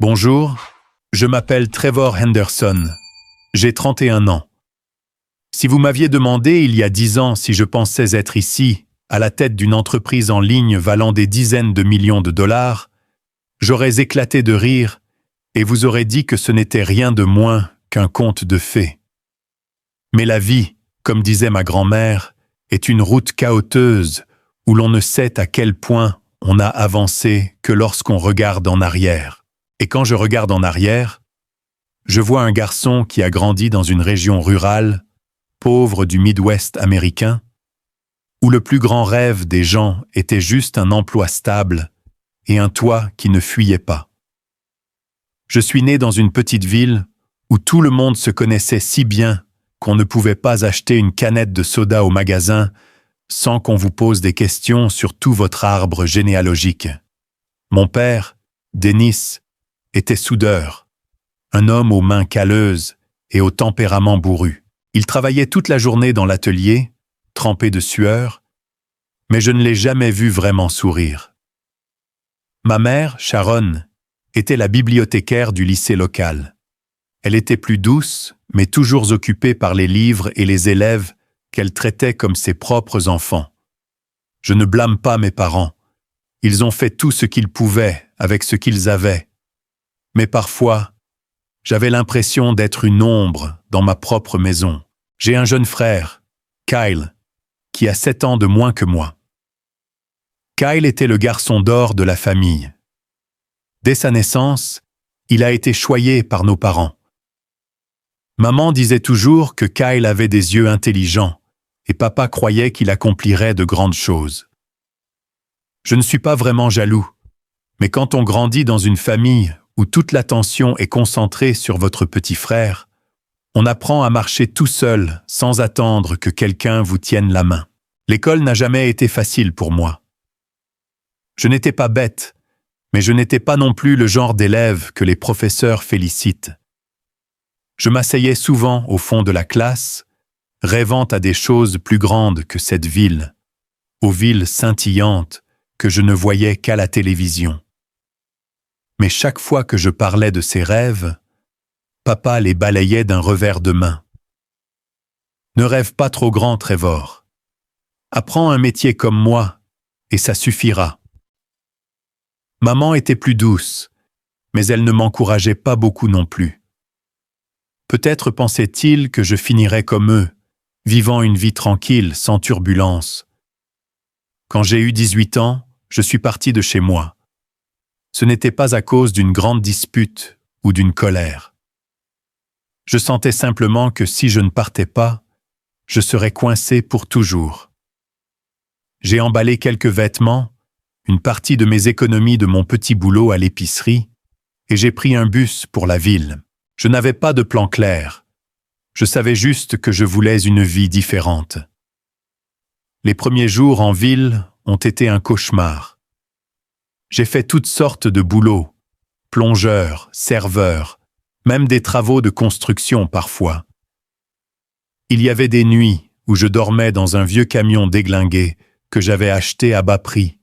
Bonjour, je m'appelle Trevor Henderson. J'ai 31 ans. Si vous m'aviez demandé il y a 10 ans si je pensais être ici, à la tête d'une entreprise en ligne valant des dizaines de millions de dollars, j'aurais éclaté de rire et vous aurais dit que ce n'était rien de moins qu'un conte de fées. Mais la vie, comme disait ma grand-mère, est une route cahoteuse où l'on ne sait à quel point on a avancé que lorsqu'on regarde en arrière. Et quand je regarde en arrière, je vois un garçon qui a grandi dans une région rurale, pauvre du Midwest américain, où le plus grand rêve des gens était juste un emploi stable et un toit qui ne fuyait pas. Je suis né dans une petite ville où tout le monde se connaissait si bien qu'on ne pouvait pas acheter une canette de soda au magasin sans qu'on vous pose des questions sur tout votre arbre généalogique. Mon père, Dennis, était soudeur, un homme aux mains calleuses et au tempérament bourru. Il travaillait toute la journée dans l'atelier, trempé de sueur, mais je ne l'ai jamais vu vraiment sourire. Ma mère, Sharon, était la bibliothécaire du lycée local. Elle était plus douce, mais toujours occupée par les livres et les élèves qu'elle traitait comme ses propres enfants. Je ne blâme pas mes parents. Ils ont fait tout ce qu'ils pouvaient avec ce qu'ils avaient. Mais parfois, j'avais l'impression d'être une ombre dans ma propre maison. J'ai un jeune frère, Kyle, qui a 7 ans de moins que moi. Kyle était le garçon d'or de la famille. Dès sa naissance, il a été choyé par nos parents. Maman disait toujours que Kyle avait des yeux intelligents et papa croyait qu'il accomplirait de grandes choses. Je ne suis pas vraiment jaloux, mais quand on grandit dans une famille où toute l'attention est concentrée sur votre petit frère, on apprend à marcher tout seul sans attendre que quelqu'un vous tienne la main. L'école n'a jamais été facile pour moi. Je n'étais pas bête, mais je n'étais pas non plus le genre d'élève que les professeurs félicitent. Je m'asseyais souvent au fond de la classe, rêvant à des choses plus grandes que cette ville, aux villes scintillantes que je ne voyais qu'à la télévision. Mais chaque fois que je parlais de ces rêves, papa les balayait d'un revers de main. Ne rêve pas trop grand, Trevor. Apprends un métier comme moi, et ça suffira. Maman était plus douce, mais elle ne m'encourageait pas beaucoup non plus. Peut-être pensait-il que je finirais comme eux, vivant une vie tranquille, sans turbulence. Quand j'ai eu 18 ans, je suis parti de chez moi. Ce n'était pas à cause d'une grande dispute ou d'une colère. Je sentais simplement que si je ne partais pas, je serais coincé pour toujours. J'ai emballé quelques vêtements, une partie de mes économies de mon petit boulot à l'épicerie, et j'ai pris un bus pour la ville. Je n'avais pas de plan clair. Je savais juste que je voulais une vie différente. Les premiers jours en ville ont été un cauchemar. J'ai fait toutes sortes de boulots, plongeur, serveur, même des travaux de construction parfois. Il y avait des nuits où je dormais dans un vieux camion déglingué que j'avais acheté à bas prix,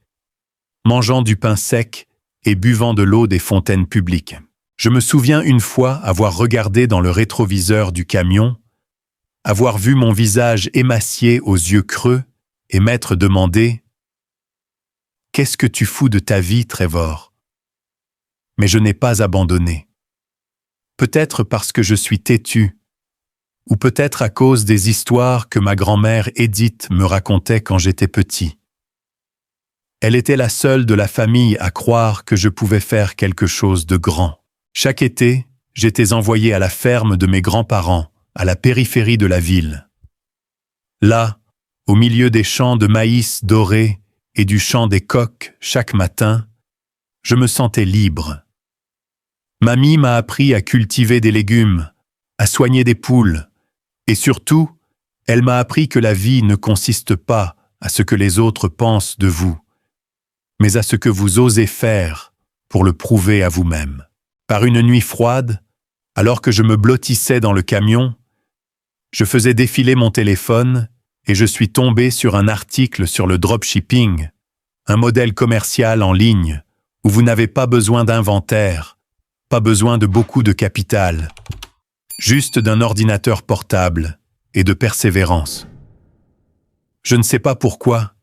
mangeant du pain sec et buvant de l'eau des fontaines publiques. Je me souviens une fois avoir regardé dans le rétroviseur du camion, avoir vu mon visage émacié aux yeux creux et m'être demandé « Qu'est-ce que tu fous de ta vie, Trevor ?» Mais je n'ai pas abandonné. Peut-être parce que je suis têtu, ou peut-être à cause des histoires que ma grand-mère Edith me racontait quand j'étais petit. Elle était la seule de la famille à croire que je pouvais faire quelque chose de grand. Chaque été, j'étais envoyé à la ferme de mes grands-parents, à la périphérie de la ville. Là, au milieu des champs de maïs dorés et du chant des coqs chaque matin, je me sentais libre. Mamie m'a appris à cultiver des légumes, à soigner des poules, et surtout, elle m'a appris que la vie ne consiste pas à ce que les autres pensent de vous, mais à ce que vous osez faire pour le prouver à vous-même. Par une nuit froide, alors que je me blottissais dans le camion, je faisais défiler mon téléphone et je suis tombé sur un article sur le dropshipping, un modèle commercial en ligne où vous n'avez pas besoin d'inventaire, Pas besoin de beaucoup de capital, juste d'un ordinateur portable et de persévérance. Je ne sais pas pourquoi,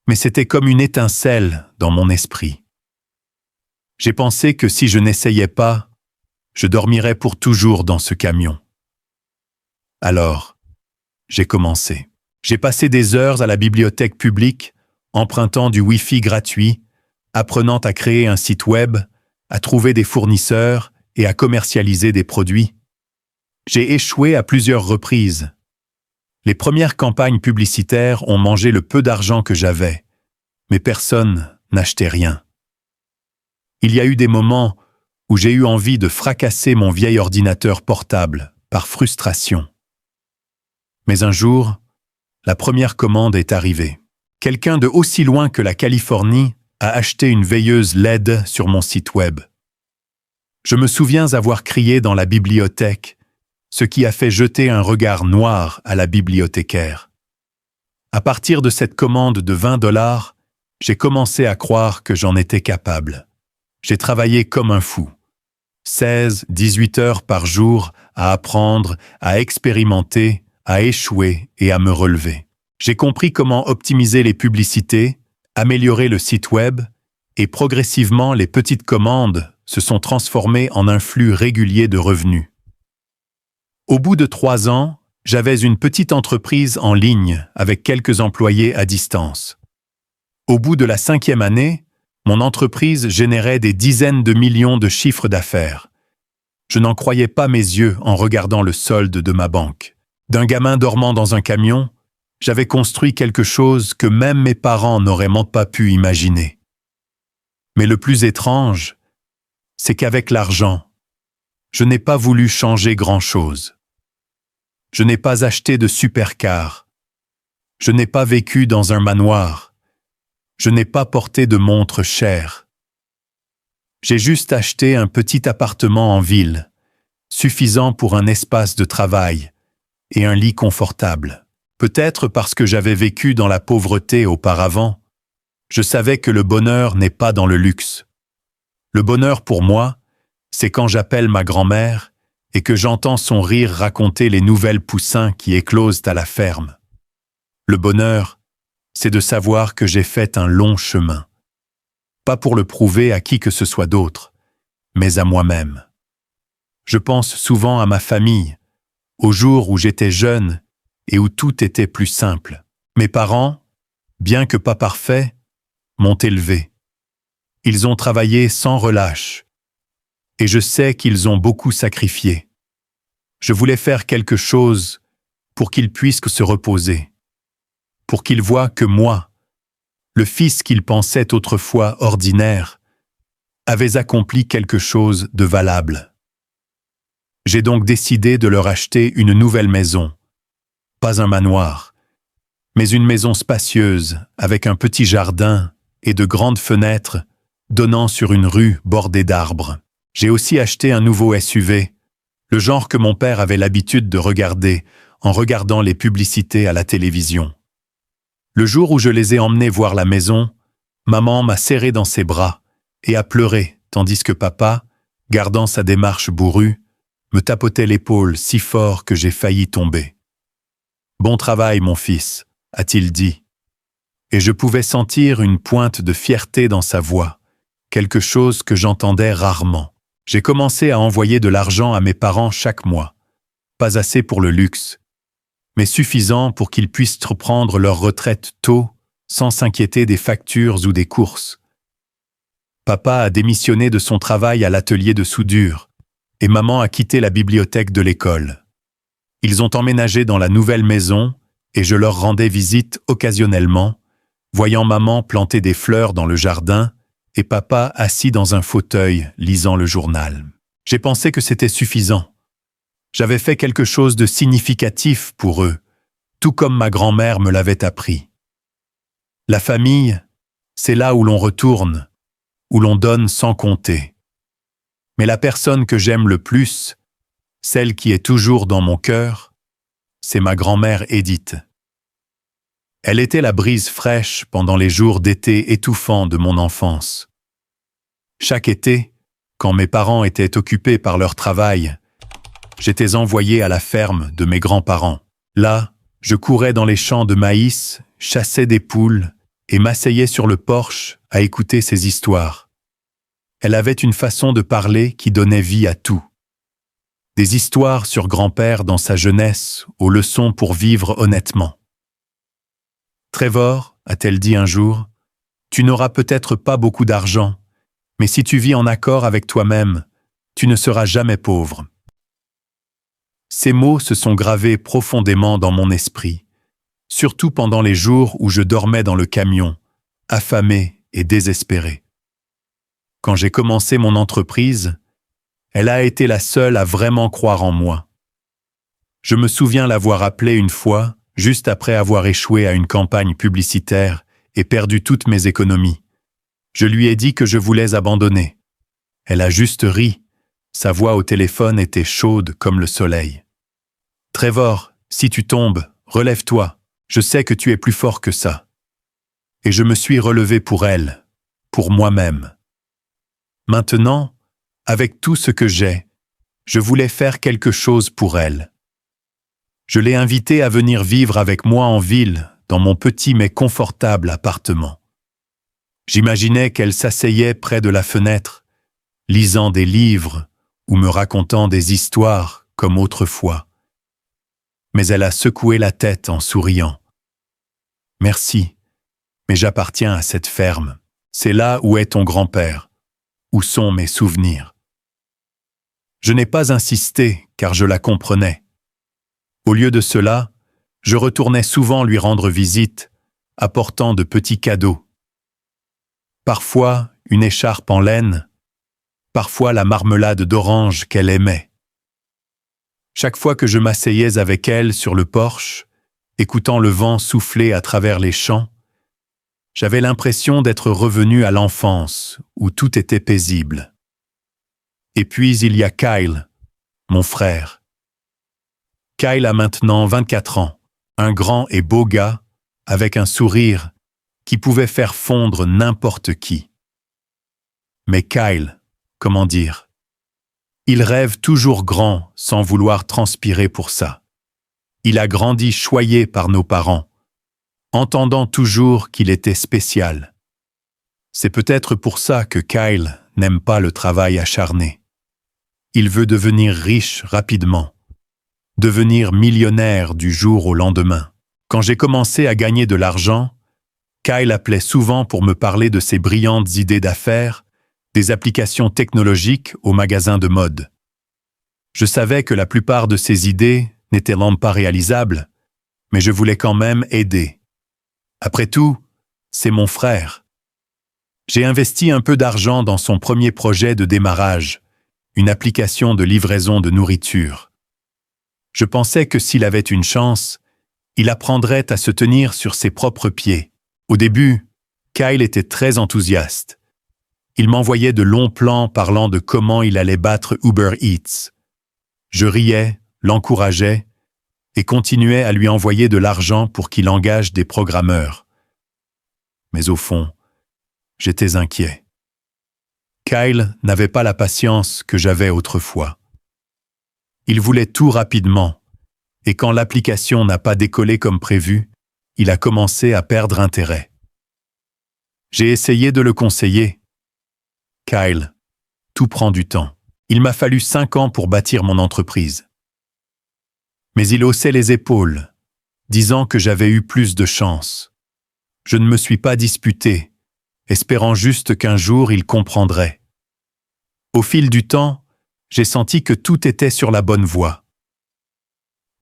mais c'était comme une étincelle dans mon esprit. J'ai pensé que si je n'essayais pas, je dormirais pour toujours dans ce camion. Alors, j'ai commencé. J'ai passé des heures à la bibliothèque publique, empruntant du Wi-Fi gratuit, apprenant à créer un site web, à trouver des fournisseurs et à commercialiser des produits. J'ai échoué à plusieurs reprises. Les premières campagnes publicitaires ont mangé le peu d'argent que j'avais, mais personne n'achetait rien. Il y a eu des moments où j'ai eu envie de fracasser mon vieil ordinateur portable, par frustration. Mais un jour, la première commande est arrivée. Quelqu'un de aussi loin que la Californie a acheté une veilleuse LED sur mon site web. Je me souviens avoir crié dans la bibliothèque, ce qui a fait jeter un regard noir à la bibliothécaire. À partir de cette commande de 20 $, j'ai commencé à croire que j'en étais capable. J'ai travaillé comme un fou. 16-18 heures par jour à apprendre, à expérimenter, à échouer et à me relever. J'ai compris comment optimiser les publicités, améliorer le site web, et progressivement les petites commandes se sont transformées en un flux régulier de revenus. Au bout de 3 ans, j'avais une petite entreprise en ligne avec quelques employés à distance. Au bout de la 5e année, mon entreprise générait des dizaines de millions de chiffres d'affaires. Je n'en croyais pas mes yeux en regardant le solde de ma banque. D'un gamin dormant dans un camion, j'avais construit quelque chose que même mes parents n'auraient même pas pu imaginer. Mais le plus étrange, c'est qu'avec l'argent, je n'ai pas voulu changer grand-chose. Je n'ai pas acheté de supercar. Je n'ai pas vécu dans un manoir. Je n'ai pas porté de montre chère. J'ai juste acheté un petit appartement en ville, suffisant pour un espace de travail et un lit confortable. Peut-être parce que j'avais vécu dans la pauvreté auparavant, je savais que le bonheur n'est pas dans le luxe. Le bonheur pour moi, c'est quand j'appelle ma grand-mère et que j'entends son rire raconter les nouvelles poussins qui éclosent à la ferme. Le bonheur, c'est de savoir que j'ai fait un long chemin. Pas pour le prouver à qui que ce soit d'autre, mais à moi-même. Je pense souvent à ma famille, aux jours où j'étais jeune et où tout était plus simple. Mes parents, bien que pas parfaits, m'ont élevé. Ils ont travaillé sans relâche, et je sais qu'ils ont beaucoup sacrifié. Je voulais faire quelque chose pour qu'ils puissent se reposer, pour qu'ils voient que moi, le fils qu'ils pensaient autrefois ordinaire, avais accompli quelque chose de valable. J'ai donc décidé de leur acheter une nouvelle maison, pas un manoir, mais une maison spacieuse avec un petit jardin et de grandes fenêtres donnant sur une rue bordée d'arbres. J'ai aussi acheté un nouveau SUV, le genre que mon père avait l'habitude de regarder en regardant les publicités à la télévision. Le jour où je les ai emmenés voir la maison, maman m'a serré dans ses bras et a pleuré, tandis que papa, gardant sa démarche bourrue, me tapotait l'épaule si fort que j'ai failli tomber. « Bon travail, mon fils », a-t-il dit. Et je pouvais sentir une pointe de fierté dans sa voix, quelque chose que j'entendais rarement. J'ai commencé à envoyer de l'argent à mes parents chaque mois. Pas assez pour le luxe, mais suffisant pour qu'ils puissent reprendre leur retraite tôt, sans s'inquiéter des factures ou des courses. Papa a démissionné de son travail à l'atelier de soudure, et maman a quitté la bibliothèque de l'école. Ils ont emménagé dans la nouvelle maison, et je leur rendais visite occasionnellement, voyant maman planter des fleurs dans le jardin, et papa assis dans un fauteuil lisant le journal. J'ai pensé que c'était suffisant. J'avais fait quelque chose de significatif pour eux, tout comme ma grand-mère me l'avait appris. La famille, c'est là où l'on retourne, où l'on donne sans compter. Mais la personne que j'aime le plus, celle qui est toujours dans mon cœur, c'est ma grand-mère Edith. Elle était la brise fraîche pendant les jours d'été étouffants de mon enfance. Chaque été, quand mes parents étaient occupés par leur travail, j'étais envoyé à la ferme de mes grands-parents. Là, je courais dans les champs de maïs, chassais des poules et m'asseyais sur le porche à écouter ses histoires. Elle avait une façon de parler qui donnait vie à tout. Des histoires sur grand-père dans sa jeunesse, aux leçons pour vivre honnêtement. « Trevor, a-t-elle dit un jour, tu n'auras peut-être pas beaucoup d'argent, mais si tu vis en accord avec toi-même, tu ne seras jamais pauvre. » Ces mots se sont gravés profondément dans mon esprit, surtout pendant les jours où je dormais dans le camion, affamé et désespéré. Quand j'ai commencé mon entreprise, elle a été la seule à vraiment croire en moi. Je me souviens l'avoir appelée une fois, juste après avoir échoué à une campagne publicitaire et perdu toutes mes économies. Je lui ai dit que je voulais abandonner. Elle a juste ri. Sa voix au téléphone était chaude comme le soleil. « Trevor, si tu tombes, relève-toi. Je sais que tu es plus fort que ça. » Et je me suis relevé pour elle, pour moi-même. Maintenant, avec tout ce que j'ai, je voulais faire quelque chose pour elle. Je l'ai invitée à venir vivre avec moi en ville, dans mon petit mais confortable appartement. J'imaginais qu'elle s'asseyait près de la fenêtre, lisant des livres ou me racontant des histoires comme autrefois. Mais elle a secoué la tête en souriant. « Merci, mais j'appartiens à cette ferme. C'est là où est ton grand-père. Où sont mes souvenirs ?» Je n'ai pas insisté, car je la comprenais. Au lieu de cela, je retournais souvent lui rendre visite, apportant de petits cadeaux. Parfois, une écharpe en laine, parfois la marmelade d'orange qu'elle aimait. Chaque fois que je m'asseyais avec elle sur le porche, écoutant le vent souffler à travers les champs, j'avais l'impression d'être revenu à l'enfance, où tout était paisible. Et puis il y a Kyle, mon frère. Kyle a maintenant 24 ans, un grand et beau gars, avec un sourire qui pouvait faire fondre n'importe qui. Mais Kyle, comment dire, il rêve toujours grand sans vouloir transpirer pour ça. Il a grandi choyé par nos parents, entendant toujours qu'il était spécial. C'est peut-être pour ça que Kyle n'aime pas le travail acharné. Il veut devenir riche rapidement, devenir millionnaire du jour au lendemain. Quand j'ai commencé à gagner de l'argent, Kyle appelait souvent pour me parler de ses brillantes idées d'affaires, des applications technologiques au magasin de mode. Je savais que la plupart de ces idées n'étaient même pas réalisables, mais je voulais quand même aider. Après tout, c'est mon frère. J'ai investi un peu d'argent dans son premier projet de démarrage, une application de livraison de nourriture. Je pensais que s'il avait une chance, il apprendrait à se tenir sur ses propres pieds. Au début, Kyle était très enthousiaste. Il m'envoyait de longs plans parlant de comment il allait battre Uber Eats. Je riais, l'encourageais et continuais à lui envoyer de l'argent pour qu'il engage des programmeurs. Mais au fond, j'étais inquiet. Kyle n'avait pas la patience que j'avais autrefois. Il voulait tout rapidement, et quand l'application n'a pas décollé comme prévu, il a commencé à perdre intérêt. J'ai essayé de le conseiller. « Kyle, tout prend du temps. Il m'a fallu 5 ans pour bâtir mon entreprise. » Mais il haussait les épaules, disant que j'avais eu plus de chance. Je ne me suis pas disputé, espérant juste qu'un jour il comprendrait. Au fil du temps, j'ai senti que tout était sur la bonne voie.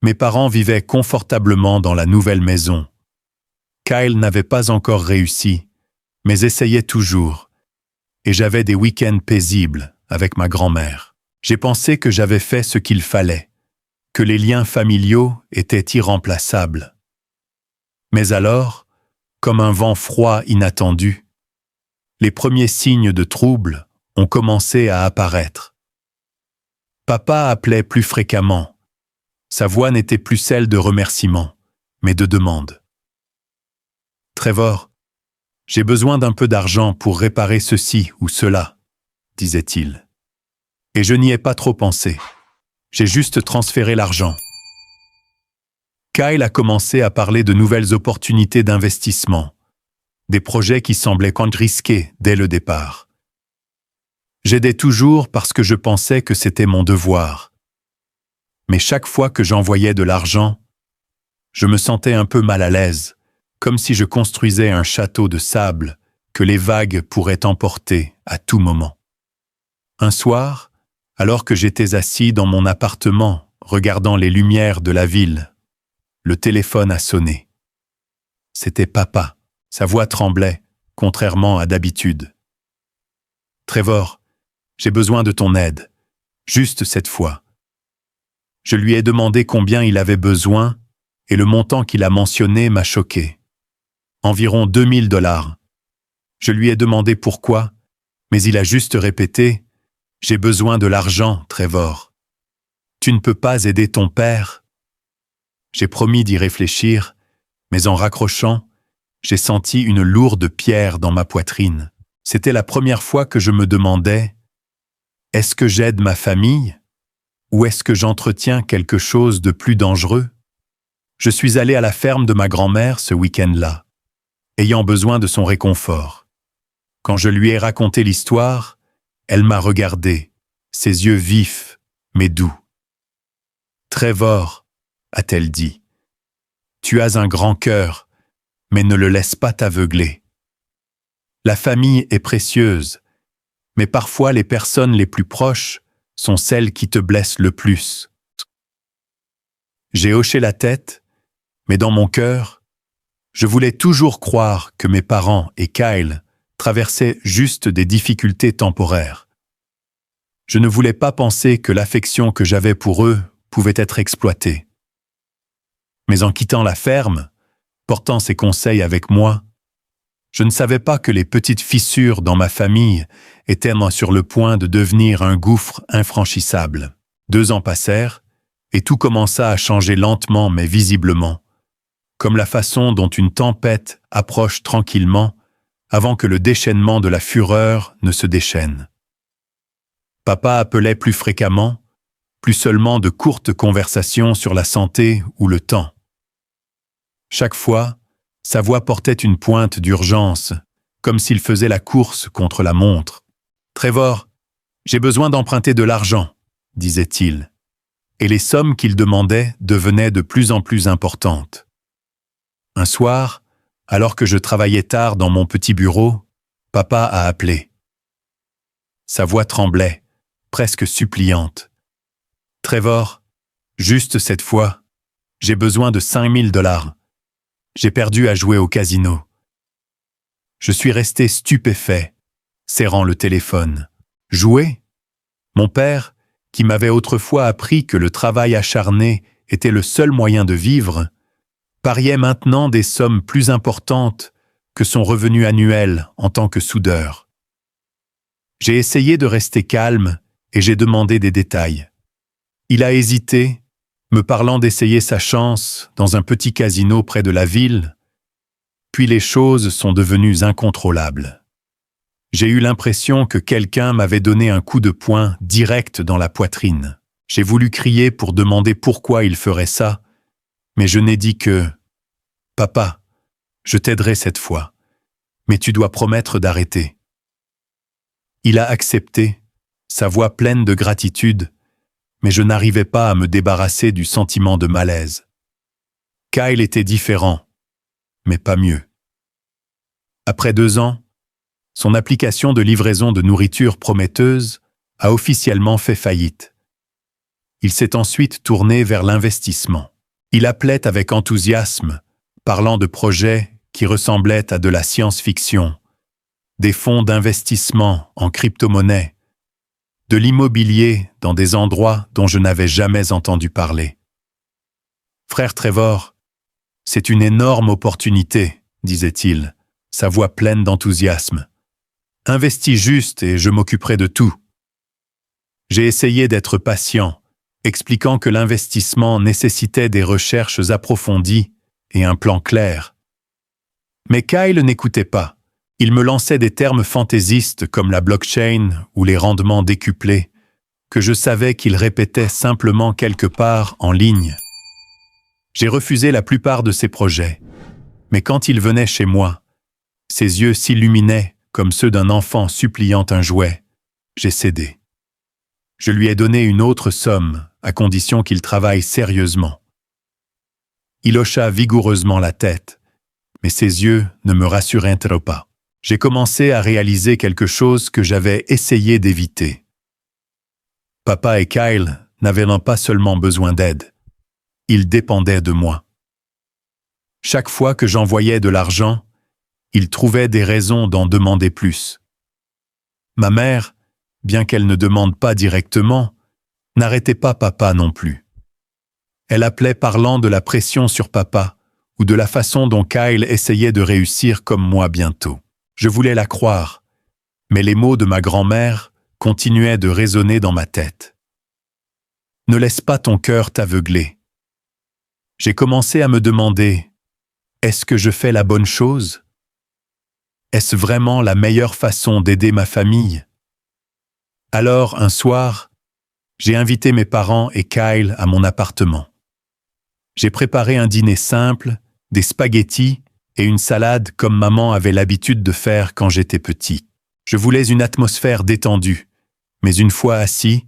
Mes parents vivaient confortablement dans la nouvelle maison. Kyle n'avait pas encore réussi, mais essayait toujours, et j'avais des week-ends paisibles avec ma grand-mère. J'ai pensé que j'avais fait ce qu'il fallait, que les liens familiaux étaient irremplaçables. Mais alors, comme un vent froid inattendu, les premiers signes de trouble ont commencé à apparaître. Papa appelait plus fréquemment. Sa voix n'était plus celle de remerciement, mais de demande. « Trevor, j'ai besoin d'un peu d'argent pour réparer ceci ou cela, » disait-il. Et je n'y ai pas trop pensé. J'ai juste transféré l'argent. Kyle a commencé à parler de nouvelles opportunités d'investissement, des projets qui semblaient risqués dès le départ. J'aidais toujours parce que je pensais que c'était mon devoir. Mais chaque fois que j'envoyais de l'argent, je me sentais un peu mal à l'aise, comme si je construisais un château de sable que les vagues pourraient emporter à tout moment. Un soir, alors que j'étais assis dans mon appartement, regardant les lumières de la ville, le téléphone a sonné. C'était papa. Sa voix tremblait, contrairement à d'habitude. « Trevor, j'ai besoin de ton aide, juste cette fois. » Je lui ai demandé combien il avait besoin et le montant qu'il a mentionné m'a choqué. Environ 2000 $. Je lui ai demandé pourquoi, mais il a juste répété « J'ai besoin de l'argent, Trevor. Tu ne peux pas aider ton père ?» J'ai promis d'y réfléchir, mais en raccrochant, j'ai senti une lourde pierre dans ma poitrine. C'était la première fois que je me demandais « Est-ce que j'aide ma famille ou est-ce que j'entretiens quelque chose de plus dangereux ?» Je suis allé à la ferme de ma grand-mère ce week-end-là, ayant besoin de son réconfort. Quand je lui ai raconté l'histoire, elle m'a regardé, ses yeux vifs, mais doux. « Trevor, » a-t-elle dit, « tu as un grand cœur, mais ne le laisse pas t'aveugler. La famille est précieuse, mais parfois les personnes les plus proches sont celles qui te blessent le plus. » J'ai hoché la tête, mais dans mon cœur, je voulais toujours croire que mes parents et Kyle traversaient juste des difficultés temporaires. Je ne voulais pas penser que l'affection que j'avais pour eux pouvait être exploitée. Mais en quittant la ferme, portant ses conseils avec moi, je ne savais pas que les petites fissures dans ma famille étaient sur le point de devenir un gouffre infranchissable. 2 ans passèrent, et tout commença à changer lentement mais visiblement, comme la façon dont une tempête approche tranquillement avant que le déchaînement de la fureur ne se déchaîne. Papa appelait plus fréquemment, plus seulement de courtes conversations sur la santé ou le temps. Chaque fois, sa voix portait une pointe d'urgence, comme s'il faisait la course contre la montre. « Trevor, j'ai besoin d'emprunter de l'argent, » disait-il, et les sommes qu'il demandait devenaient de plus en plus importantes. Un soir, alors que je travaillais tard dans mon petit bureau, papa a appelé. Sa voix tremblait, presque suppliante. « Trevor, juste cette fois, j'ai besoin de 5000 $. J'ai perdu à jouer au casino. » Je suis resté stupéfait, serrant le téléphone. Jouer ? Mon père, qui m'avait autrefois appris que le travail acharné était le seul moyen de vivre, pariait maintenant des sommes plus importantes que son revenu annuel en tant que soudeur. J'ai essayé de rester calme et j'ai demandé des détails. Il a hésité, me parlant d'essayer sa chance dans un petit casino près de la ville, puis les choses sont devenues incontrôlables. J'ai eu l'impression que quelqu'un m'avait donné un coup de poing direct dans la poitrine. J'ai voulu crier pour demander pourquoi il ferait ça, mais je n'ai dit que « Papa, je t'aiderai cette fois, mais tu dois promettre d'arrêter. » Il a accepté, sa voix pleine de gratitude, mais je n'arrivais pas à me débarrasser du sentiment de malaise. Kyle était différent, mais pas mieux. Après 2 ans, son application de livraison de nourriture prometteuse a officiellement fait faillite. Il s'est ensuite tourné vers l'investissement. Il appelait avec enthousiasme, parlant de projets qui ressemblaient à de la science-fiction, des fonds d'investissement en crypto-monnaie, de l'immobilier dans des endroits dont je n'avais jamais entendu parler. « Frère Trevor, c'est une énorme opportunité, » disait-il, sa voix pleine d'enthousiasme. « Investis juste et je m'occuperai de tout. » J'ai essayé d'être patient, expliquant que l'investissement nécessitait des recherches approfondies et un plan clair. Mais Kyle n'écoutait pas. Il me lançait des termes fantaisistes comme la blockchain ou les rendements décuplés, que je savais qu'il répétait simplement quelque part en ligne. J'ai refusé la plupart de ses projets, mais quand il venait chez moi, ses yeux s'illuminaient comme ceux d'un enfant suppliant un jouet. J'ai cédé. Je lui ai donné une autre somme, à condition qu'il travaille sérieusement. Il hocha vigoureusement la tête, mais ses yeux ne me rassuraient pas. J'ai commencé à réaliser quelque chose que j'avais essayé d'éviter. Papa et Kyle n'avaient pas seulement besoin d'aide, ils dépendaient de moi. Chaque fois que j'envoyais de l'argent, ils trouvaient des raisons d'en demander plus. Ma mère, bien qu'elle ne demande pas directement, n'arrêtait pas papa non plus. Elle appelait parlant de la pression sur papa ou de la façon dont Kyle essayait de réussir comme moi bientôt. Je voulais la croire, mais les mots de ma grand-mère continuaient de résonner dans ma tête. Ne laisse pas ton cœur t'aveugler. J'ai commencé à me demander, est-ce que je fais la bonne chose? Est-ce vraiment la meilleure façon d'aider ma famille? Alors, un soir, j'ai invité mes parents et Kyle à mon appartement. J'ai préparé un dîner simple, des spaghettis et une salade comme maman avait l'habitude de faire quand j'étais petit. Je voulais une atmosphère détendue, mais une fois assis,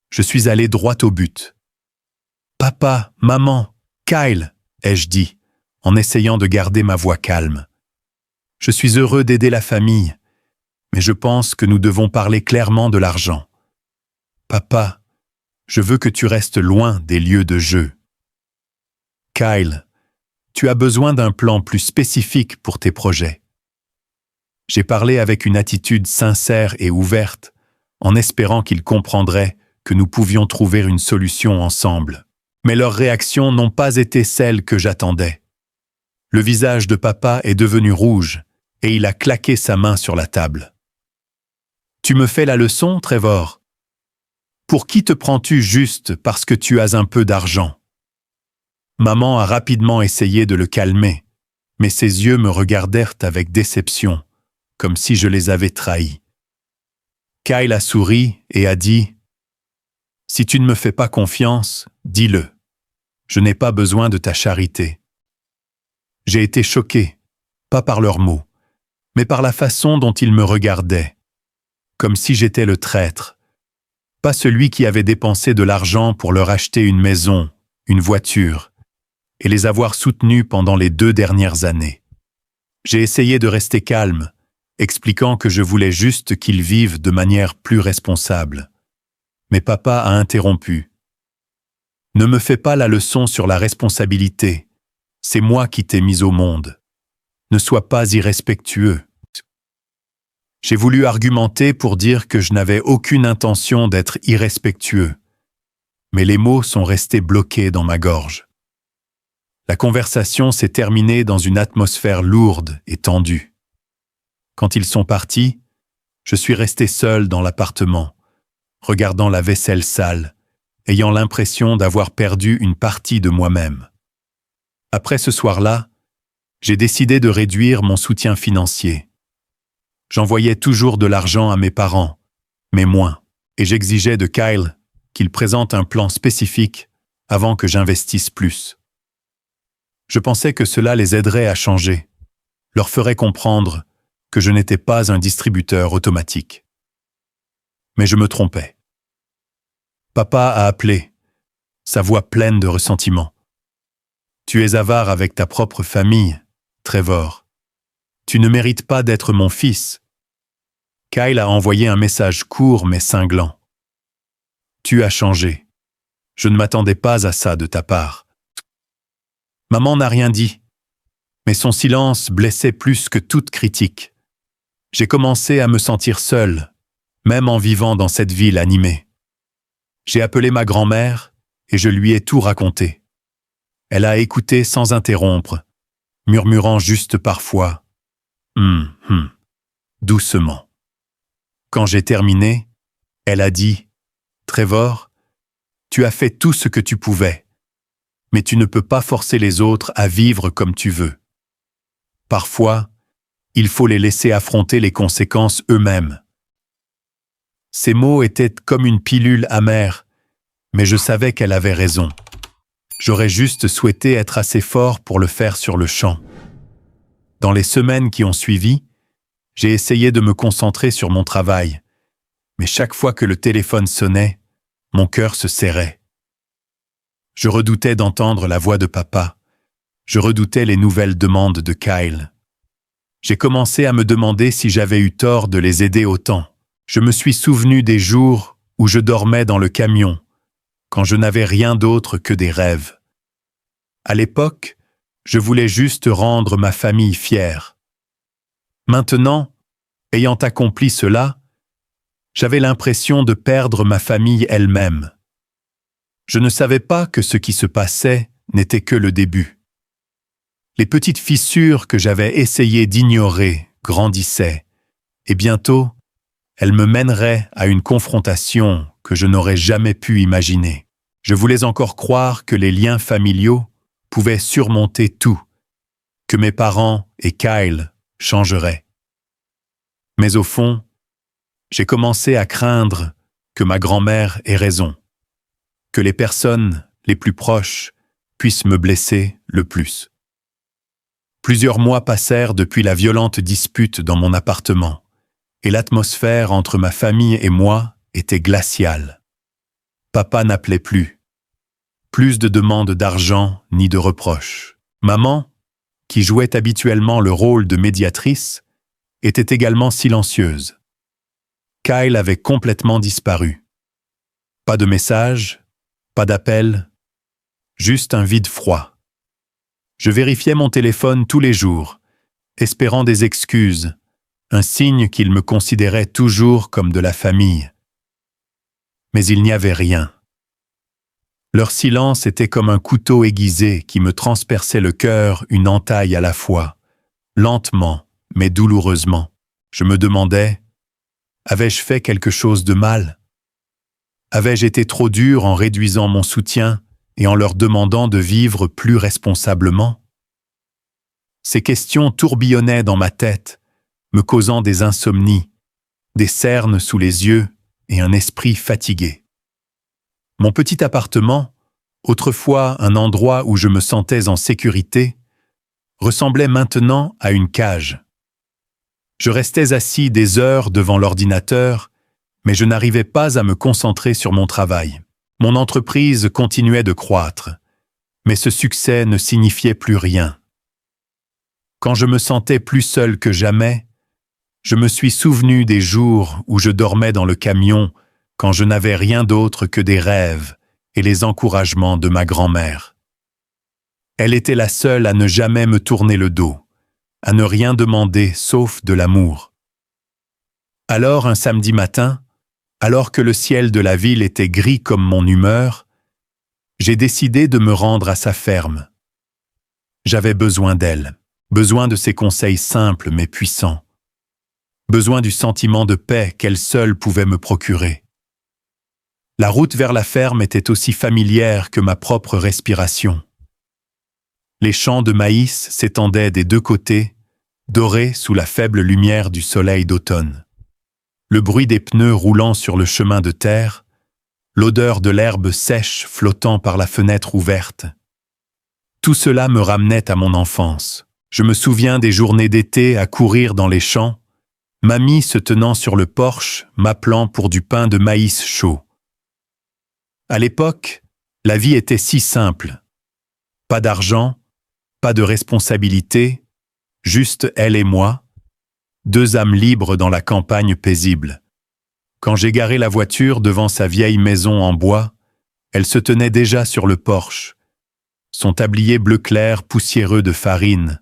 je suis allé droit au but. « Papa, maman, Kyle !» ai-je dit, en essayant de garder ma voix calme. « Je suis heureux d'aider la famille, mais je pense que nous devons parler clairement de l'argent. Papa, je veux que tu restes loin des lieux de jeu. Kyle, tu as besoin d'un plan plus spécifique pour tes projets. » J'ai parlé avec une attitude sincère et ouverte, en espérant qu'ils comprendraient que nous pouvions trouver une solution ensemble. Mais leurs réactions n'ont pas été celles que j'attendais. Le visage de papa est devenu rouge et il a claqué sa main sur la table. « Tu me fais la leçon, Trevor? Pour qui te prends-tu juste parce que tu as un peu d'argent ?» Maman a rapidement essayé de le calmer, mais ses yeux me regardèrent avec déception, comme si je les avais trahis. Kyle a souri et a dit « Si tu ne me fais pas confiance, dis-le. Je n'ai pas besoin de ta charité. » J'ai été choqué, pas par leurs mots, mais par la façon dont ils me regardaient, comme si j'étais le traître, pas celui qui avait dépensé de l'argent pour leur acheter une maison, une voiture, et les avoir soutenus pendant les 2 dernières années. J'ai essayé de rester calme, expliquant que je voulais juste qu'ils vivent de manière plus responsable. Mais papa a interrompu. « Ne me fais pas la leçon sur la responsabilité. C'est moi qui t'ai mis au monde. Ne sois pas irrespectueux. » J'ai voulu argumenter pour dire que je n'avais aucune intention d'être irrespectueux, mais les mots sont restés bloqués dans ma gorge. La conversation s'est terminée dans une atmosphère lourde et tendue. Quand ils sont partis, je suis resté seul dans l'appartement, regardant la vaisselle sale, ayant l'impression d'avoir perdu une partie de moi-même. Après ce soir-là, j'ai décidé de réduire mon soutien financier. J'envoyais toujours de l'argent à mes parents, mais moins, et j'exigeais de Kyle qu'il présente un plan spécifique avant que j'investisse plus. Je pensais que cela les aiderait à changer, leur ferait comprendre que je n'étais pas un distributeur automatique. Mais je me trompais. Papa a appelé, sa voix pleine de ressentiment. « Tu es avare avec ta propre famille, Trevor. Tu ne mérites pas d'être mon fils. » Kyle a envoyé un message court mais cinglant. « Tu as changé. Je ne m'attendais pas à ça de ta part. » Maman n'a rien dit, mais son silence blessait plus que toute critique. J'ai commencé à me sentir seul, même en vivant dans cette ville animée. J'ai appelé ma grand-mère et je lui ai tout raconté. Elle a écouté sans interrompre, murmurant juste parfois « doucement ». Quand j'ai terminé, elle a dit « Trevor, tu as fait tout ce que tu pouvais. Mais tu ne peux pas forcer les autres à vivre comme tu veux. Parfois, il faut les laisser affronter les conséquences eux-mêmes. » Ces mots étaient comme une pilule amère, mais je savais qu'elle avait raison. J'aurais juste souhaité être assez fort pour le faire sur le champ. Dans les semaines qui ont suivi, j'ai essayé de me concentrer sur mon travail, mais chaque fois que le téléphone sonnait, mon cœur se serrait. Je redoutais d'entendre la voix de papa. Je redoutais les nouvelles demandes de Kyle. J'ai commencé à me demander si j'avais eu tort de les aider autant. Je me suis souvenu des jours où je dormais dans le camion, quand je n'avais rien d'autre que des rêves. À l'époque, je voulais juste rendre ma famille fière. Maintenant, ayant accompli cela, j'avais l'impression de perdre ma famille elle-même. Je ne savais pas que ce qui se passait n'était que le début. Les petites fissures que j'avais essayé d'ignorer grandissaient, et bientôt, elles me mèneraient à une confrontation que je n'aurais jamais pu imaginer. Je voulais encore croire que les liens familiaux pouvaient surmonter tout, que mes parents et Kyle changeraient. Mais au fond, j'ai commencé à craindre que ma grand-mère ait raison, que les personnes les plus proches puissent me blesser le plus. Plusieurs mois passèrent depuis la violente dispute dans mon appartement, et l'atmosphère entre ma famille et moi était glaciale. Papa n'appelait plus. Plus de demandes d'argent ni de reproches. Maman, qui jouait habituellement le rôle de médiatrice, était également silencieuse. Kyle avait complètement disparu. Pas de message, pas d'appel, juste un vide froid. Je vérifiais mon téléphone tous les jours, espérant des excuses, un signe qu'il me considérait toujours comme de la famille. Mais il n'y avait rien. Leur silence était comme un couteau aiguisé qui me transperçait le cœur une entaille à la fois, lentement mais douloureusement. Je me demandais, avais-je fait quelque chose de mal? Avais-je été trop dur en réduisant mon soutien et en leur demandant de vivre plus responsablement? Ces questions tourbillonnaient dans ma tête, me causant des insomnies, des cernes sous les yeux et un esprit fatigué. Mon petit appartement, autrefois un endroit où je me sentais en sécurité, ressemblait maintenant à une cage. Je restais assis des heures devant l'ordinateur, mais je n'arrivais pas à me concentrer sur mon travail. Mon entreprise continuait de croître, mais ce succès ne signifiait plus rien. Quand je me sentais plus seul que jamais, je me suis souvenu des jours où je dormais dans le camion quand je n'avais rien d'autre que des rêves et les encouragements de ma grand-mère. Elle était la seule à ne jamais me tourner le dos, à ne rien demander sauf de l'amour. Alors, un samedi matin, alors que le ciel de la ville était gris comme mon humeur, j'ai décidé de me rendre à sa ferme. J'avais besoin d'elle, besoin de ses conseils simples mais puissants, besoin du sentiment de paix qu'elle seule pouvait me procurer. La route vers la ferme était aussi familière que ma propre respiration. Les champs de maïs s'étendaient des deux côtés, dorés sous la faible lumière du soleil d'automne. Le bruit des pneus roulant sur le chemin de terre, l'odeur de l'herbe sèche flottant par la fenêtre ouverte. Tout cela me ramenait à mon enfance. Je me souviens des journées d'été à courir dans les champs, mamie se tenant sur le porche, m'appelant pour du pain de maïs chaud. À l'époque, la vie était si simple. Pas d'argent, pas de responsabilité, juste elle et moi, deux âmes libres dans la campagne paisible. Quand j'ai garé la voiture devant sa vieille maison en bois, elle se tenait déjà sur le porche, son tablier bleu clair poussiéreux de farine,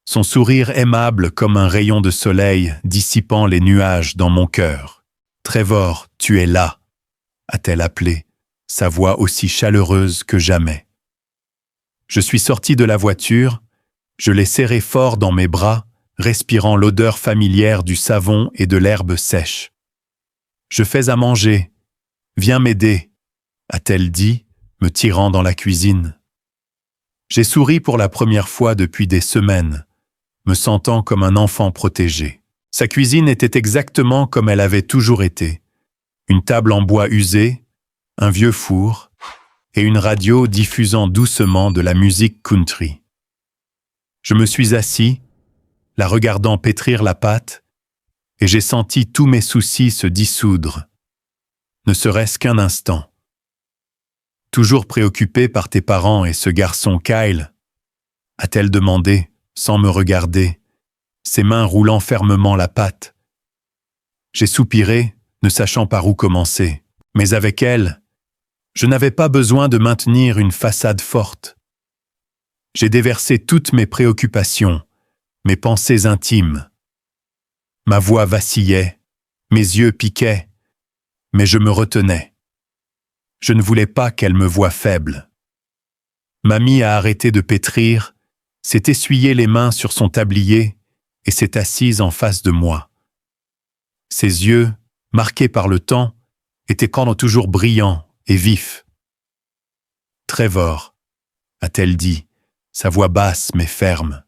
son sourire aimable comme un rayon de soleil dissipant les nuages dans mon cœur. « Trevor, tu es là !» a-t-elle appelé, sa voix aussi chaleureuse que jamais. Je suis sorti de la voiture, je l'ai serré fort dans mes bras, respirant l'odeur familière du savon et de l'herbe sèche. « Je fais à manger. Viens m'aider », a-t-elle dit, me tirant dans la cuisine. J'ai souri pour la première fois depuis des semaines, me sentant comme un enfant protégé. Sa cuisine était exactement comme elle avait toujours été, une table en bois usé, un vieux four et une radio diffusant doucement de la musique country. Je me suis assis, la regardant pétrir la pâte, et j'ai senti tous mes soucis se dissoudre, ne serait-ce qu'un instant. Toujours préoccupée par tes parents et ce garçon Kyle, a-t-elle demandé, sans me regarder, ses mains roulant fermement la pâte. J'ai soupiré, ne sachant par où commencer, mais avec elle, je n'avais pas besoin de maintenir une façade forte. J'ai déversé toutes mes préoccupations, mes pensées intimes. Ma voix vacillait, mes yeux piquaient, mais je me retenais. Je ne voulais pas qu'elle me voie faible. Mamie a arrêté de pétrir, s'est essuyé les mains sur son tablier et s'est assise en face de moi. Ses yeux, marqués par le temps, étaient toujours brillants et vifs. « Trevor », a-t-elle dit, sa voix basse mais ferme.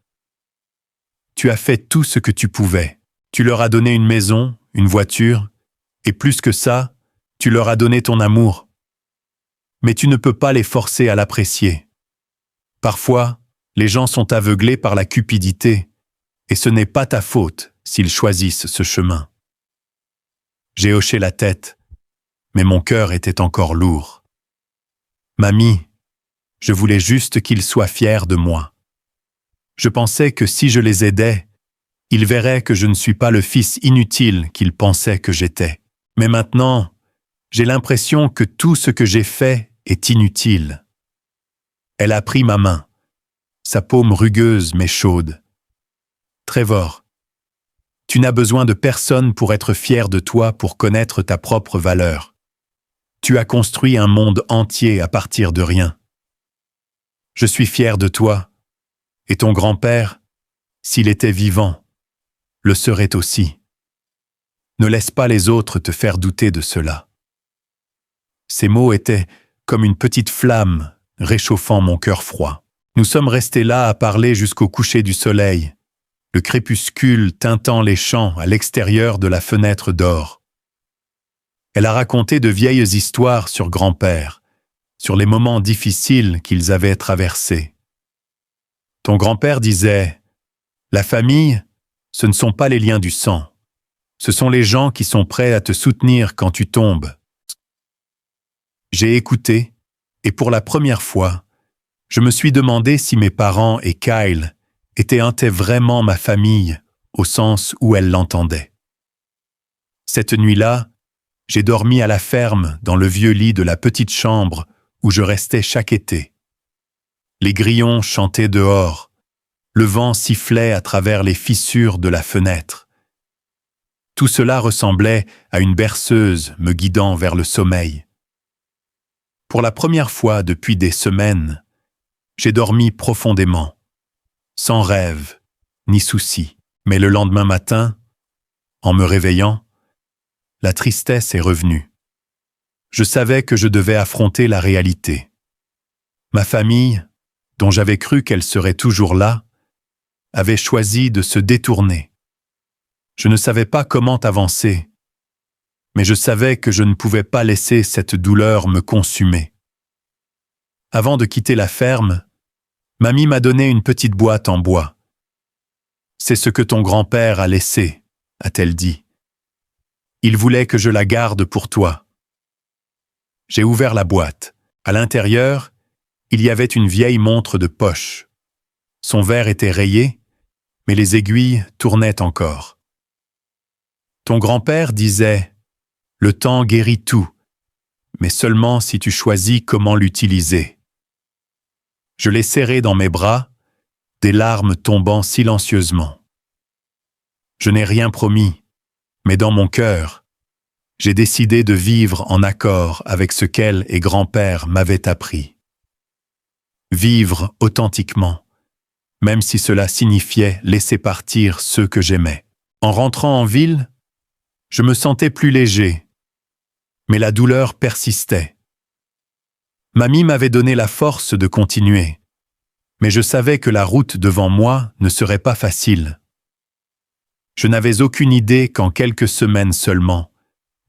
« Tu as fait tout ce que tu pouvais. Tu leur as donné une maison, une voiture, et plus que ça, tu leur as donné ton amour. Mais tu ne peux pas les forcer à l'apprécier. Parfois, les gens sont aveuglés par la cupidité, et ce n'est pas ta faute s'ils choisissent ce chemin. » J'ai hoché la tête, mais mon cœur était encore lourd. Mamie, je voulais juste qu'ils soient fiers de moi. Je pensais que si je les aidais, ils verraient que je ne suis pas le fils inutile qu'ils pensaient que j'étais. Mais maintenant, j'ai l'impression que tout ce que j'ai fait est inutile. Elle a pris ma main, sa paume rugueuse mais chaude. Trevor, tu n'as besoin de personne pour être fier de toi pour connaître ta propre valeur. Tu as construit un monde entier à partir de rien. Je suis fier de toi, et ton grand-père, s'il était vivant, le serait aussi. Ne laisse pas les autres te faire douter de cela. Ces mots étaient comme une petite flamme réchauffant mon cœur froid. Nous sommes restés là à parler jusqu'au coucher du soleil, le crépuscule tintant les champs à l'extérieur de la fenêtre d'or. Elle a raconté de vieilles histoires sur grand-père, sur les moments difficiles qu'ils avaient traversés. Ton grand-père disait « La famille, ce ne sont pas les liens du sang. Ce sont les gens qui sont prêts à te soutenir quand tu tombes. » J'ai écouté, et pour la première fois, je me suis demandé si mes parents et Kyle étaient vraiment ma famille, au sens où elle l'entendait. Cette nuit-là, j'ai dormi à la ferme dans le vieux lit de la petite chambre où je restais chaque été. Les grillons chantaient dehors, le vent sifflait à travers les fissures de la fenêtre. Tout cela ressemblait à une berceuse me guidant vers le sommeil. Pour la première fois depuis des semaines, j'ai dormi profondément, sans rêve ni souci. Mais le lendemain matin, en me réveillant, la tristesse est revenue. Je savais que je devais affronter la réalité. Ma famille, dont j'avais cru qu'elle serait toujours là, avait choisi de se détourner. Je ne savais pas comment avancer, mais je savais que je ne pouvais pas laisser cette douleur me consumer. Avant de quitter la ferme, Mamie m'a donné une petite boîte en bois. « C'est ce que ton grand-père a laissé », a-t-elle dit. « Il voulait que je la garde pour toi. » J'ai ouvert la boîte. À l'intérieur, il y avait une vieille montre de poche. Son verre était rayé, mais les aiguilles tournaient encore. Ton grand-père disait « Le temps guérit tout, mais seulement si tu choisis comment l'utiliser. » Je l'ai serré dans mes bras, des larmes tombant silencieusement. Je n'ai rien promis, mais dans mon cœur, j'ai décidé de vivre en accord avec ce qu'elle et grand-père m'avaient appris. Vivre authentiquement, même si cela signifiait laisser partir ceux que j'aimais. En rentrant en ville, je me sentais plus léger, mais la douleur persistait. Mamie m'avait donné la force de continuer, mais je savais que la route devant moi ne serait pas facile. Je n'avais aucune idée qu'en quelques semaines seulement,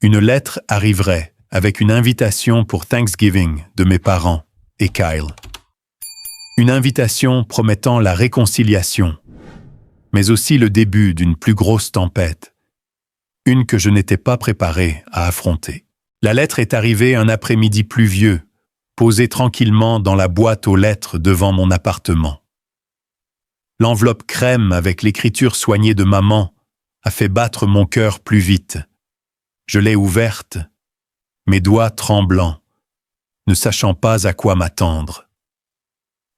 Une lettre arriverait avec une invitation pour Thanksgiving de mes parents et Kyle. Une invitation promettant la réconciliation, mais aussi le début d'une plus grosse tempête, une que je n'étais pas préparé à affronter. La lettre est arrivée un après-midi pluvieux, posée tranquillement dans la boîte aux lettres devant mon appartement. L'enveloppe crème avec l'écriture soignée de maman a fait battre mon cœur plus vite. Je l'ai ouverte, mes doigts tremblants, ne sachant pas à quoi m'attendre.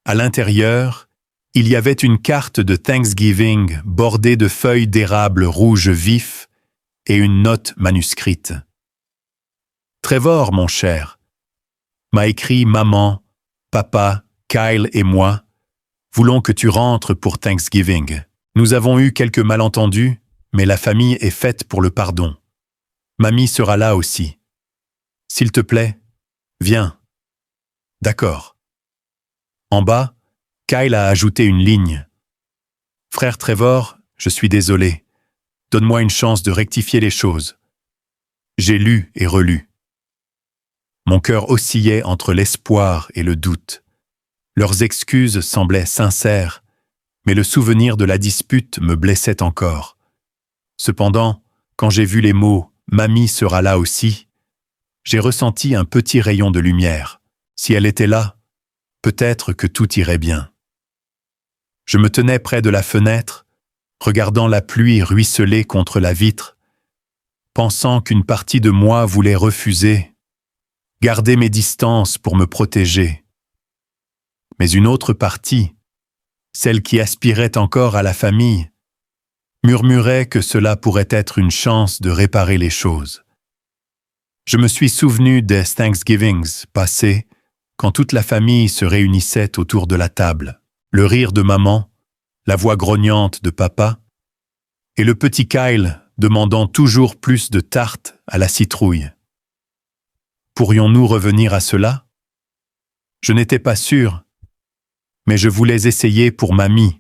À l'intérieur, il y avait une carte de Thanksgiving bordée de feuilles d'érable rouge vif et une note manuscrite. « Trevor, mon cher, m'a écrit maman, papa, Kyle et moi, voulons que tu rentres pour Thanksgiving. Nous avons eu quelques malentendus, mais la famille est faite pour le pardon. Mamie sera là aussi. S'il te plaît, viens. » D'accord. En bas, Kyle a ajouté une ligne. « Frère Trevor, je suis désolé. Donne-moi une chance de rectifier les choses. » J'ai lu et relu. Mon cœur oscillait entre l'espoir et le doute. Leurs excuses semblaient sincères, mais le souvenir de la dispute me blessait encore. Cependant, quand j'ai vu les mots « Mamie sera là aussi », j'ai ressenti un petit rayon de lumière. Si elle était là, peut-être que tout irait bien. Je me tenais près de la fenêtre, regardant la pluie ruisseler contre la vitre, pensant qu'une partie de moi voulait refuser, garder mes distances pour me protéger. Mais une autre partie, celle qui aspirait encore à la famille, murmurait que cela pourrait être une chance de réparer les choses. Je me suis souvenu des Thanksgivings passés, quand toute la famille se réunissait autour de la table. Le rire de maman, la voix grognante de papa, et le petit Kyle demandant toujours plus de tartes à la citrouille. Pourrions-nous revenir à cela? Je n'étais pas sûr, mais je voulais essayer pour mamie,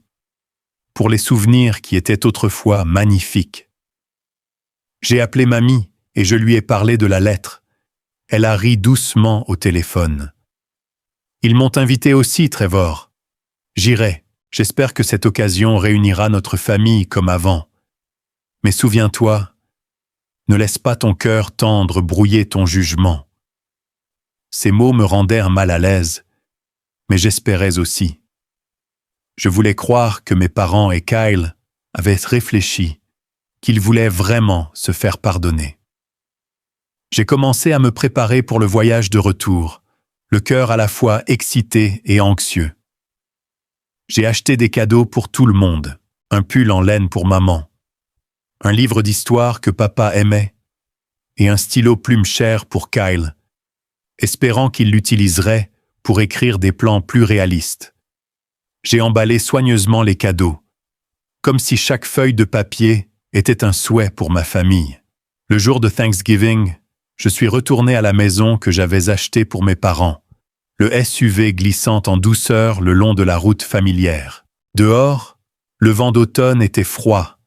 pour les souvenirs qui étaient autrefois magnifiques. J'ai appelé mamie et je lui ai parlé de la lettre. Elle a ri doucement au téléphone. Ils m'ont invité aussi, Trevor. J'irai. J'espère que cette occasion réunira notre famille comme avant. Mais souviens-toi, ne laisse pas ton cœur tendre brouiller ton jugement. Ces mots me rendèrent mal à l'aise, mais j'espérais aussi. Je voulais croire que mes parents et Kyle avaient réfléchi, qu'ils voulaient vraiment se faire pardonner. J'ai commencé à me préparer pour le voyage de retour, le cœur à la fois excité et anxieux. J'ai acheté des cadeaux pour tout le monde, un pull en laine pour maman, un livre d'histoire que papa aimait, et un stylo plume cher pour Kyle, espérant qu'il l'utiliserait pour écrire des plans plus réalistes. J'ai emballé soigneusement les cadeaux, comme si chaque feuille de papier était un souhait pour ma famille. Le jour de Thanksgiving, je suis retourné à la maison que j'avais achetée pour mes parents, le SUV glissant en douceur le long de la route familière. Dehors, le vent d'automne était froid,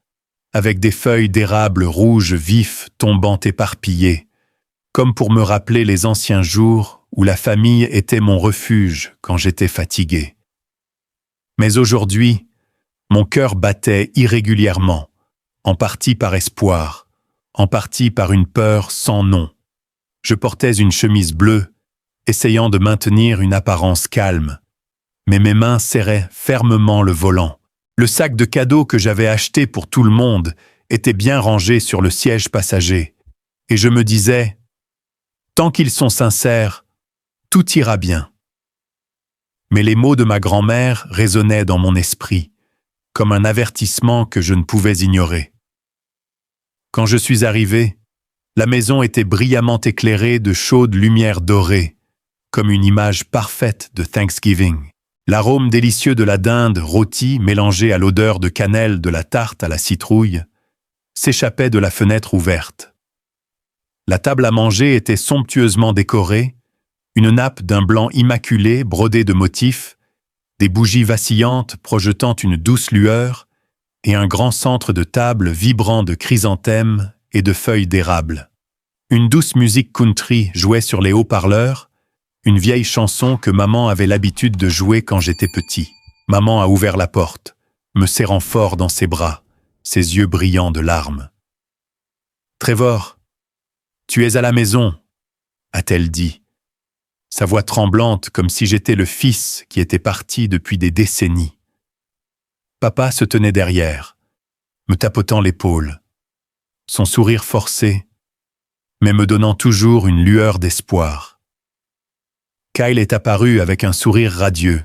avec des feuilles d'érable rouge vif tombant éparpillées, comme pour me rappeler les anciens jours où la famille était mon refuge quand j'étais fatigué. Mais aujourd'hui, mon cœur battait irrégulièrement, en partie par espoir, en partie par une peur sans nom. Je portais une chemise bleue, essayant de maintenir une apparence calme, mais mes mains serraient fermement le volant. Le sac de cadeaux que j'avais acheté pour tout le monde était bien rangé sur le siège passager, et je me disais, tant qu'ils sont sincères, tout ira bien. Mais les mots de ma grand-mère résonnaient dans mon esprit, comme un avertissement que je ne pouvais ignorer. Quand je suis arrivé, la maison était brillamment éclairée de chaudes lumières dorées, comme une image parfaite de Thanksgiving. L'arôme délicieux de la dinde rôtie mélangé à l'odeur de cannelle de la tarte à la citrouille s'échappait de la fenêtre ouverte. La table à manger était somptueusement décorée, une nappe d'un blanc immaculé brodée de motifs, des bougies vacillantes projetant une douce lueur et un grand centre de table vibrant de chrysanthèmes et de feuilles d'érable. Une douce musique country jouait sur les haut-parleurs, une vieille chanson que maman avait l'habitude de jouer quand j'étais petit. Maman a ouvert la porte, me serrant fort dans ses bras, ses yeux brillants de larmes. « Trevor, tu es à la maison » a-t-elle dit, sa voix tremblante comme si j'étais le fils qui était parti depuis des décennies. Papa se tenait derrière, me tapotant l'épaule, son sourire forcé, mais me donnant toujours une lueur d'espoir. Kyle est apparu avec un sourire radieux,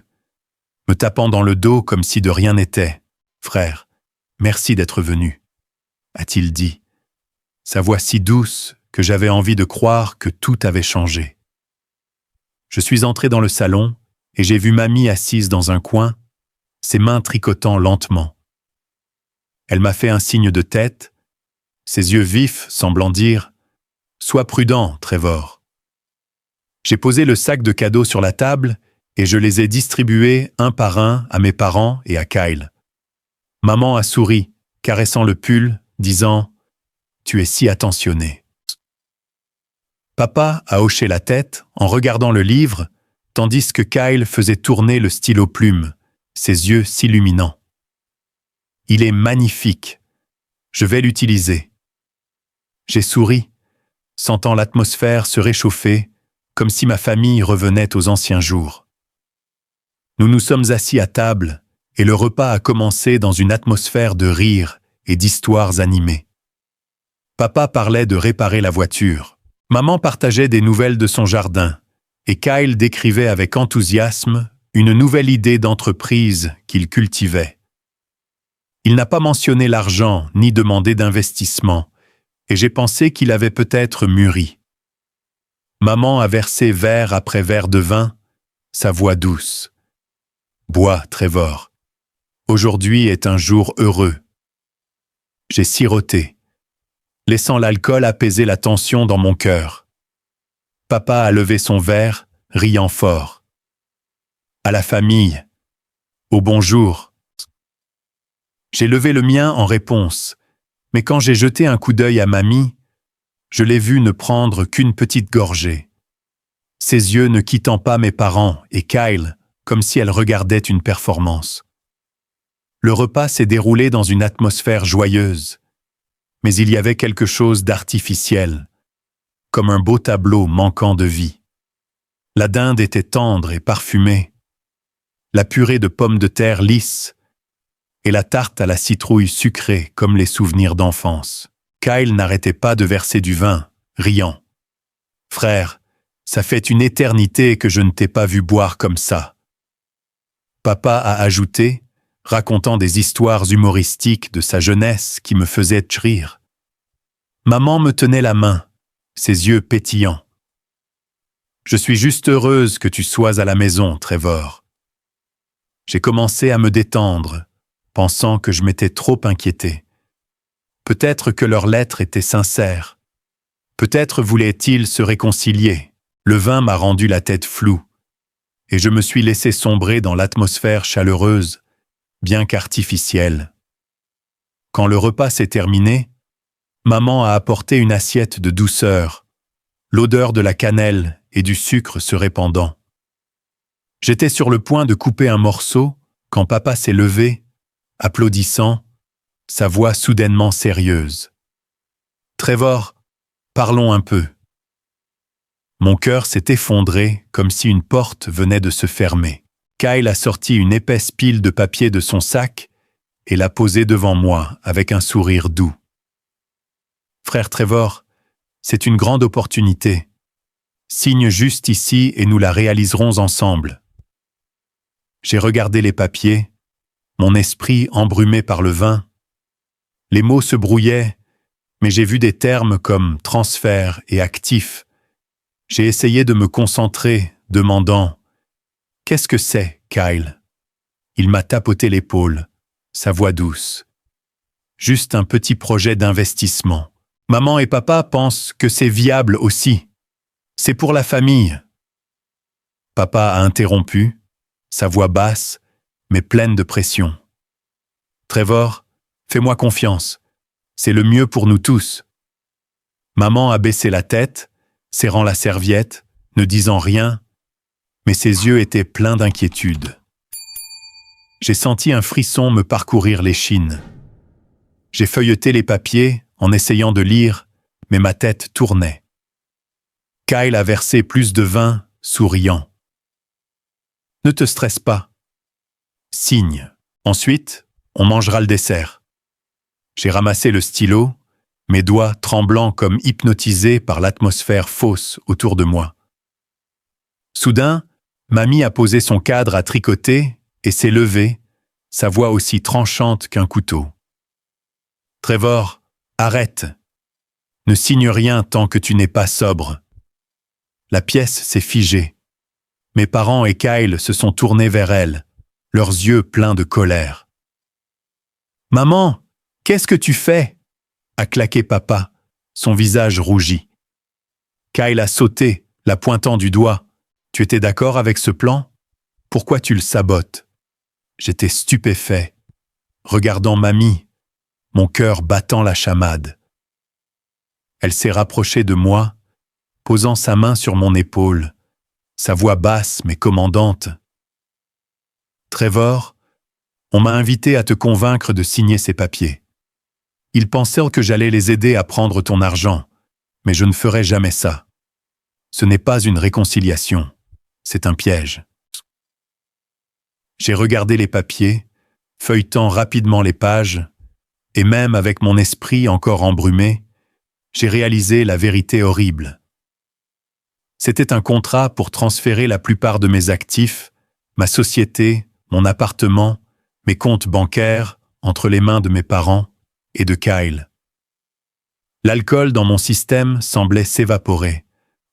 me tapant dans le dos comme si de rien n'était. « Frère, merci d'être venu » a-t-il dit, sa voix si douce que j'avais envie de croire que tout avait changé. Je suis entré dans le salon et j'ai vu mamie assise dans un coin, ses mains tricotant lentement. Elle m'a fait un signe de tête, ses yeux vifs semblant dire « Sois prudent, Trevor ». J'ai posé le sac de cadeaux sur la table et je les ai distribués un par un à mes parents et à Kyle. Maman a souri, caressant le pull, disant « Tu es si attentionné ». Papa a hoché la tête en regardant le livre, tandis que Kyle faisait tourner le stylo plume, ses yeux s'illuminant. « Il est magnifique. Je vais l'utiliser. » J'ai souri, sentant l'atmosphère se réchauffer, comme si ma famille revenait aux anciens jours. Nous nous sommes assis à table et le repas a commencé dans une atmosphère de rire et d'histoires animées. Papa parlait de réparer la voiture. Maman partageait des nouvelles de son jardin et Kyle décrivait avec enthousiasme une nouvelle idée d'entreprise qu'il cultivait. Il n'a pas mentionné l'argent ni demandé d'investissement et j'ai pensé qu'il avait peut-être mûri. Maman a versé verre après verre de vin, sa voix douce. « Bois, Trevor. Aujourd'hui est un jour heureux. » J'ai siroté, laissant l'alcool apaiser la tension dans mon cœur. Papa a levé son verre, riant fort. « À la famille. Au bonjour. » J'ai levé le mien en réponse, mais quand j'ai jeté un coup d'œil à mamie, je l'ai vue ne prendre qu'une petite gorgée. Ses yeux ne quittant pas mes parents et Kyle, comme si elle regardait une performance. Le repas s'est déroulé dans une atmosphère joyeuse, mais il y avait quelque chose d'artificiel, comme un beau tableau manquant de vie. La dinde était tendre et parfumée, la purée de pommes de terre lisses, et la tarte à la citrouille sucrée comme les souvenirs d'enfance. Kyle n'arrêtait pas de verser du vin, riant. « Frère, ça fait une éternité que je ne t'ai pas vu boire comme ça. » Papa a ajouté, racontant des histoires humoristiques de sa jeunesse qui me faisaient rire. Maman me tenait la main, ses yeux pétillants. « Je suis juste heureuse que tu sois à la maison, Trevor. » J'ai commencé à me détendre, pensant que je m'étais trop inquiété. Peut-être que leur lettre était sincère. Peut-être voulaient-ils se réconcilier. Le vin m'a rendu la tête floue, et je me suis laissé sombrer dans l'atmosphère chaleureuse, bien qu'artificielle. Quand le repas s'est terminé, maman a apporté une assiette de douceur, l'odeur de la cannelle et du sucre se répandant. J'étais sur le point de couper un morceau quand papa s'est levé, applaudissant, sa voix soudainement sérieuse. « Trevor, parlons un peu. » Mon cœur s'est effondré comme si une porte venait de se fermer. Kyle a sorti une épaisse pile de papier de son sac et l'a posée devant moi avec un sourire doux. « Frère Trevor, c'est une grande opportunité. Signe juste ici et nous la réaliserons ensemble. » J'ai regardé les papiers, mon esprit embrumé par le vin. Les mots se brouillaient, mais j'ai vu des termes comme « transfert » et « actif ». J'ai essayé de me concentrer, demandant « Qu'est-ce que c'est, Kyle ?» Il m'a tapoté l'épaule, sa voix douce. « Juste un petit projet d'investissement. Maman et papa pensent que c'est viable aussi. C'est pour la famille. » Papa a interrompu, sa voix basse, mais pleine de pression. « Trevor, fais-moi confiance. C'est le mieux pour nous tous. » Maman a baissé la tête, serrant la serviette, ne disant rien, mais ses yeux étaient pleins d'inquiétude. J'ai senti un frisson me parcourir l'échine. J'ai feuilleté les papiers en essayant de lire, mais ma tête tournait. Kyle a versé plus de vin, souriant. « Ne te stresse pas. » Signe. Ensuite, on mangera le dessert. J'ai ramassé le stylo, mes doigts tremblants comme hypnotisés par l'atmosphère fausse autour de moi. Soudain, Mamie a posé son cadre à tricoter et s'est levée, sa voix aussi tranchante qu'un couteau. « Trevor, arrête. Ne signe rien tant que tu n'es pas sobre. » La pièce s'est figée. Mes parents et Kyle se sont tournés vers elle, leurs yeux pleins de colère. « Maman, qu'est-ce que tu fais ?» a claqué papa, son visage rougi. Kyle a sauté, la pointant du doigt. « Tu étais d'accord avec ce plan ? Pourquoi tu le sabotes ?» J'étais stupéfait, regardant Mamie, mon cœur battant la chamade. Elle s'est rapprochée de moi, posant sa main sur mon épaule, sa voix basse mais commandante. « Trevor, on m'a invité à te convaincre de signer ces papiers. Ils pensaient que j'allais les aider à prendre ton argent, mais je ne ferai jamais ça. Ce n'est pas une réconciliation, c'est un piège. » J'ai regardé les papiers, feuilletant rapidement les pages, et même avec mon esprit encore embrumé, j'ai réalisé la vérité horrible. C'était un contrat pour transférer la plupart de mes actifs, ma société, mon appartement, mes comptes bancaires, entre les mains de mes parents et de Kyle. L'alcool dans mon système semblait s'évaporer,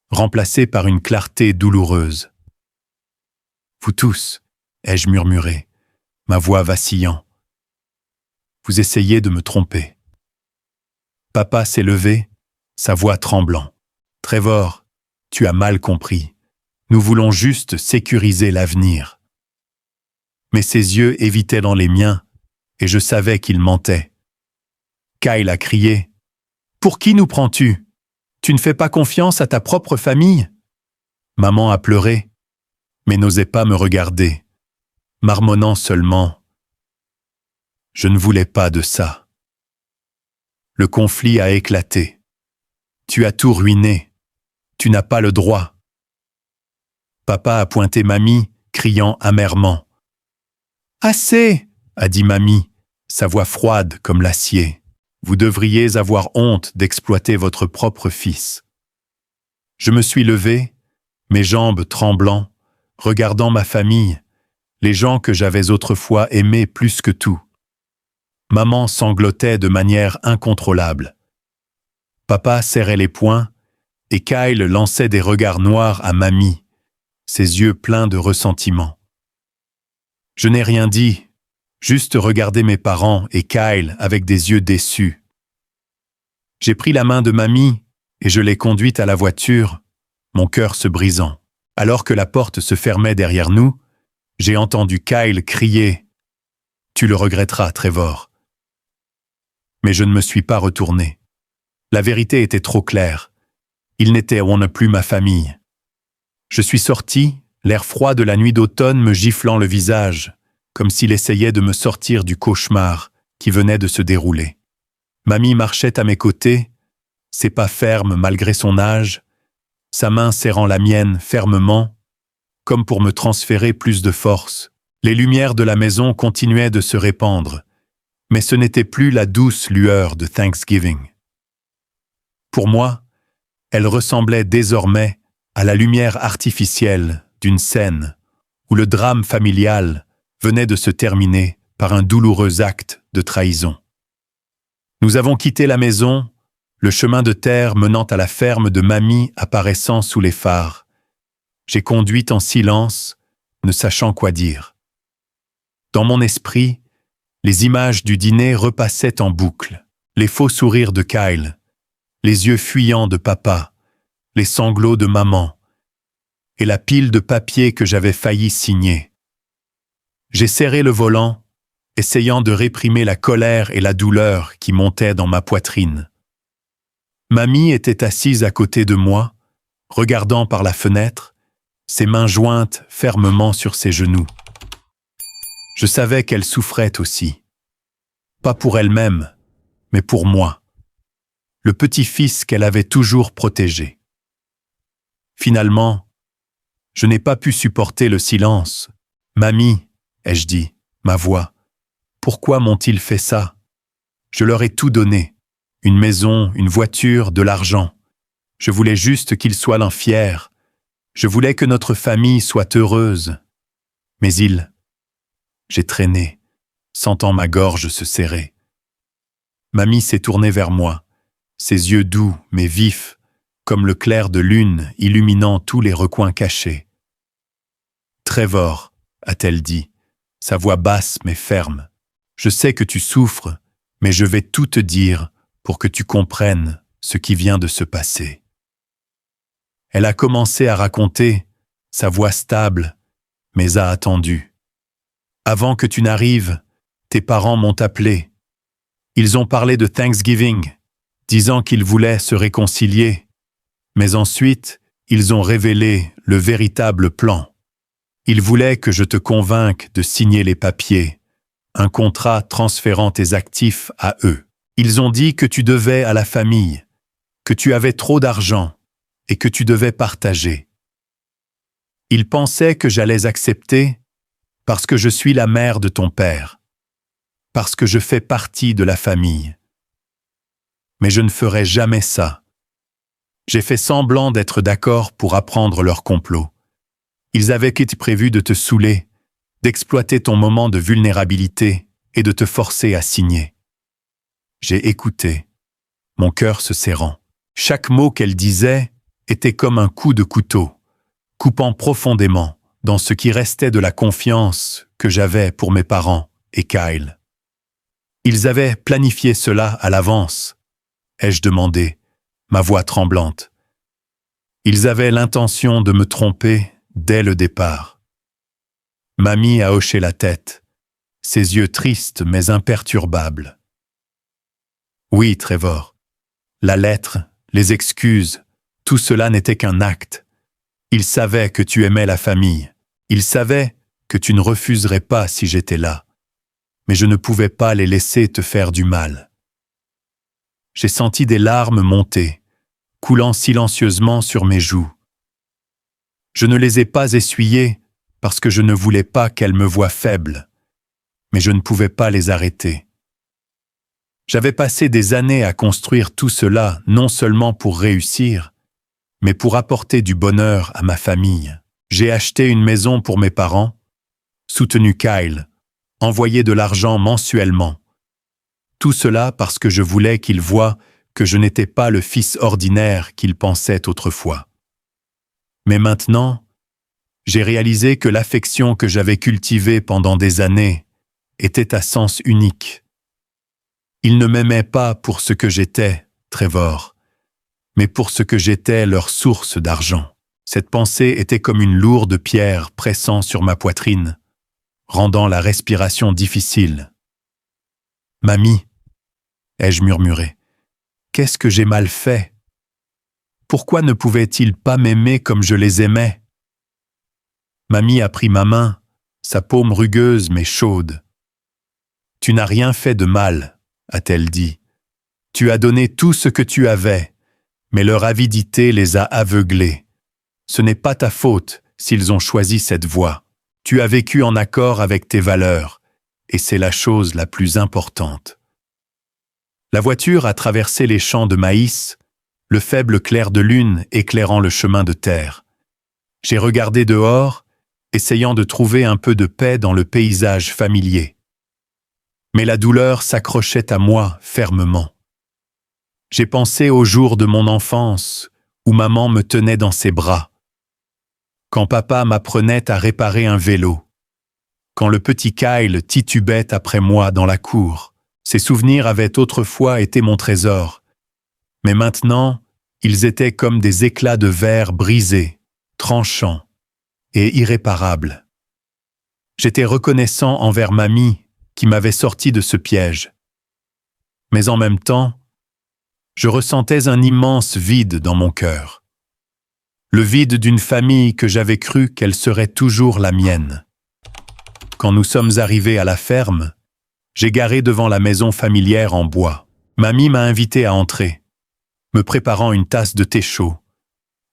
remplacé par une clarté douloureuse. « Vous tous », ai-je murmuré, ma voix vacillant. « Vous essayez de me tromper. » Papa s'est levé, sa voix tremblant. « Trevor, tu as mal compris. Nous voulons juste sécuriser l'avenir. » Mais ses yeux évitaient dans les miens, et je savais qu'il mentait. Kyle a crié. « Pour qui nous prends-tu ? Tu ne fais pas confiance à ta propre famille ?» Maman a pleuré, mais n'osait pas me regarder, marmonnant seulement. « Je ne voulais pas de ça. » Le conflit a éclaté. « Tu as tout ruiné. Tu n'as pas le droit. » Papa a pointé Mamie, criant amèrement. « Assez !» a dit Mamie, sa voix froide comme l'acier. « Vous devriez avoir honte d'exploiter votre propre fils. » Je me suis levé, mes jambes tremblant, regardant ma famille, les gens que j'avais autrefois aimés plus que tout. Maman sanglotait de manière incontrôlable. Papa serrait les poings, et Kyle lançait des regards noirs à Mamie, ses yeux pleins de ressentiment. Je n'ai rien dit, juste regardé mes parents et Kyle avec des yeux déçus. J'ai pris la main de Mamie et je l'ai conduite à la voiture, mon cœur se brisant. Alors que la porte se fermait derrière nous, j'ai entendu Kyle crier « Tu le regretteras, Trevor. » Mais je ne me suis pas retourné. La vérité était trop claire. Il n'était plus ma famille. Je suis sorti, l'air froid de la nuit d'automne me giflant le visage, comme s'il essayait de me sortir du cauchemar qui venait de se dérouler. Mamie marchait à mes côtés, ses pas fermes malgré son âge, sa main serrant la mienne fermement, comme pour me transférer plus de force. Les lumières de la maison continuaient de se répandre, mais ce n'était plus la douce lueur de Thanksgiving. Pour moi, elle ressemblait désormais à la lumière artificielle d'une scène où le drame familial venait de se terminer par un douloureux acte de trahison. Nous avons quitté la maison, le chemin de terre menant à la ferme de Mamie apparaissant sous les phares. J'ai conduit en silence, ne sachant quoi dire. Dans mon esprit, les images du dîner repassaient en boucle. Les faux sourires de Kyle, les yeux fuyants de papa, les sanglots de maman, et la pile de papiers que j'avais failli signer. J'ai serré le volant, essayant de réprimer la colère et la douleur qui montaient dans ma poitrine. Mamie était assise à côté de moi, regardant par la fenêtre, ses mains jointes fermement sur ses genoux. Je savais qu'elle souffrait aussi. Pas pour elle-même, mais pour moi, le petit-fils qu'elle avait toujours protégé. Finalement, je n'ai pas pu supporter le silence. « Mamie, ai-je dit, ma voix, pourquoi m'ont-ils fait ça? Je leur ai tout donné, une maison, une voiture, de l'argent. Je voulais juste qu'ils soient fiers. Je voulais que notre famille soit heureuse. Mais J'ai traîné, sentant ma gorge se serrer. Mamie s'est tournée vers moi, ses yeux doux mais vifs, comme le clair de lune illuminant tous les recoins cachés. « Trevor, a-t-elle dit, sa voix basse mais ferme, je sais que tu souffres, mais je vais tout te dire pour que tu comprennes ce qui vient de se passer. » Elle a commencé à raconter, sa voix stable, mais a attendu. « Avant que tu n'arrives, tes parents m'ont appelé. Ils ont parlé de Thanksgiving, disant qu'ils voulaient se réconcilier. Mais ensuite, ils ont révélé le véritable plan. Ils voulaient que je te convainque de signer les papiers, un contrat transférant tes actifs à eux. Ils ont dit que tu devais à la famille, que tu avais trop d'argent et que tu devais partager. Ils pensaient que j'allais accepter parce que je suis la mère de ton père, parce que je fais partie de la famille. Mais je ne ferai jamais ça. J'ai fait semblant d'être d'accord pour apprendre leur complot. Ils avaient prévu de te saouler, d'exploiter ton moment de vulnérabilité et de te forcer à signer. J'ai écouté, mon cœur se serrant. Chaque mot qu'elle disait était comme un coup de couteau, coupant profondément dans ce qui restait de la confiance que j'avais pour mes parents et Kyle. Ils avaient planifié cela à l'avance, ai-je demandé, ma voix tremblante. Ils avaient l'intention de me tromper dès le départ. Mamie a hoché la tête, ses yeux tristes mais imperturbables. Oui, Trevor, la lettre, les excuses, tout cela n'était qu'un acte. Ils savaient que tu aimais la famille. Ils savaient que tu ne refuserais pas si j'étais là. Mais je ne pouvais pas les laisser te faire du mal. J'ai senti des larmes monter, coulant silencieusement sur mes joues. Je ne les ai pas essuyées parce que je ne voulais pas qu'elles me voient faible, mais je ne pouvais pas les arrêter. J'avais passé des années à construire tout cela non seulement pour réussir, mais pour apporter du bonheur à ma famille. J'ai acheté une maison pour mes parents, soutenu Kyle, envoyé de l'argent mensuellement. Tout cela parce que je voulais qu'ils voient que je n'étais pas le fils ordinaire qu'ils pensaient autrefois. Mais maintenant, j'ai réalisé que l'affection que j'avais cultivée pendant des années était à sens unique. Ils ne m'aimaient pas pour ce que j'étais, Trevor, mais pour ce que j'étais leur source d'argent. Cette pensée était comme une lourde pierre pressant sur ma poitrine, rendant la respiration difficile. « Mamie, ai-je murmuré, qu'est-ce que j'ai mal fait? Pourquoi ne pouvaient-ils pas m'aimer comme je les aimais? » Mamie a pris ma main, sa paume rugueuse mais chaude. « Tu n'as rien fait de mal, a-t-elle dit. Tu as donné tout ce que tu avais, mais leur avidité les a aveuglés. Ce n'est pas ta faute s'ils ont choisi cette voie. Tu as vécu en accord avec tes valeurs, et c'est la chose la plus importante. » La voiture a traversé les champs de maïs, le faible clair de lune éclairant le chemin de terre. J'ai regardé dehors, essayant de trouver un peu de paix dans le paysage familier. Mais la douleur s'accrochait à moi fermement. J'ai pensé aux jours de mon enfance, où maman me tenait dans ses bras, quand papa m'apprenait à réparer un vélo, quand le petit Kyle titubait après moi dans la cour. Ces souvenirs avaient autrefois été mon trésor, mais maintenant, ils étaient comme des éclats de verre brisés, tranchants et irréparables. J'étais reconnaissant envers mamie qui m'avait sorti de ce piège. Mais en même temps, Je ressentais un immense vide dans mon cœur. Le vide d'une famille que j'avais cru qu'elle serait toujours la mienne. Quand nous sommes arrivés à la ferme, j'ai garé devant la maison familière en bois. Mamie m'a invité à entrer, me préparant une tasse de thé chaud,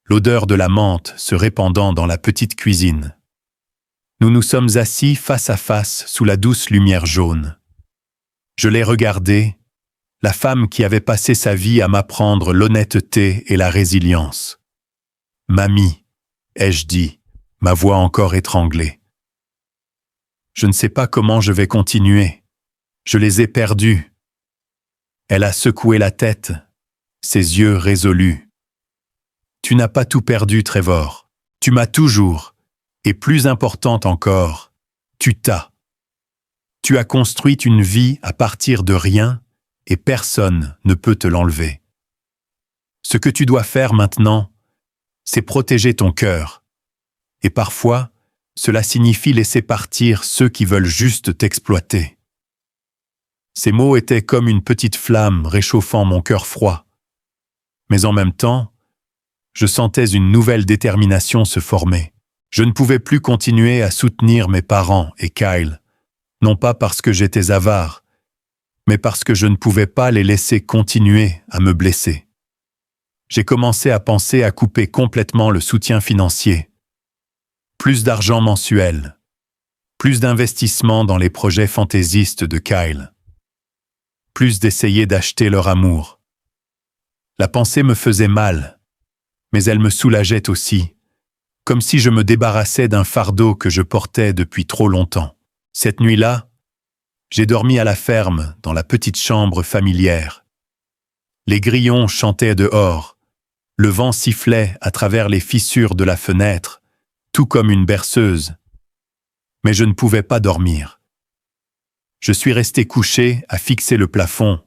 l'odeur de la menthe se répandant dans la petite cuisine. Nous nous sommes assis face à face sous la douce lumière jaune. Je l'ai regardée, la femme qui avait passé sa vie à m'apprendre l'honnêteté et la résilience. « Mamie », ai-je dit, ma voix encore étranglée. Je ne sais pas comment je vais continuer. Je les ai perdus. Elle a secoué la tête, ses yeux résolus. Tu n'as pas tout perdu, Trevor. Tu m'as toujours, et plus importante encore, tu t'as. Tu as construit une vie à partir de rien, et personne ne peut te l'enlever. Ce que tu dois faire maintenant, c'est protéger ton cœur. Et parfois, cela signifie laisser partir ceux qui veulent juste t'exploiter. Ces mots étaient comme une petite flamme réchauffant mon cœur froid. Mais en même temps, je sentais une nouvelle détermination se former. Je ne pouvais plus continuer à soutenir mes parents et Kyle, non pas parce que j'étais avare, mais parce que je ne pouvais pas les laisser continuer à me blesser. J'ai commencé à penser à couper complètement le soutien financier. Plus d'argent mensuel, plus d'investissement dans les projets fantaisistes de Kyle, plus d'essayer d'acheter leur amour. La pensée me faisait mal, mais elle me soulageait aussi, comme si je me débarrassais d'un fardeau que je portais depuis trop longtemps. Cette nuit-là, j'ai dormi à la ferme, dans la petite chambre familière. Les grillons chantaient dehors, le vent sifflait à travers les fissures de la fenêtre, tout comme une berceuse. Mais je ne pouvais pas dormir. Je suis resté couché à fixer le plafond,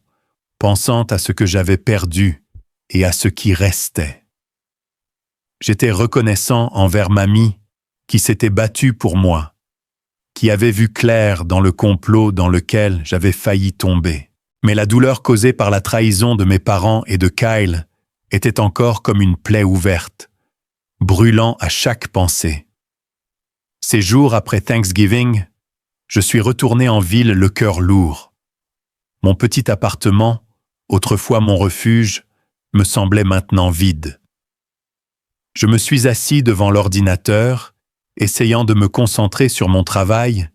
pensant à ce que j'avais perdu et à ce qui restait. J'étais reconnaissant envers Mamie, qui s'était battue pour moi, qui avait vu clair dans le complot dans lequel j'avais failli tomber. Mais la douleur causée par la trahison de mes parents et de Kyle était encore comme une plaie ouverte, brûlant à chaque pensée. Ces jours après Thanksgiving, je suis retourné en ville le cœur lourd. Mon petit appartement, autrefois mon refuge, me semblait maintenant vide. Je me suis assis devant l'ordinateur, essayant de me concentrer sur mon travail,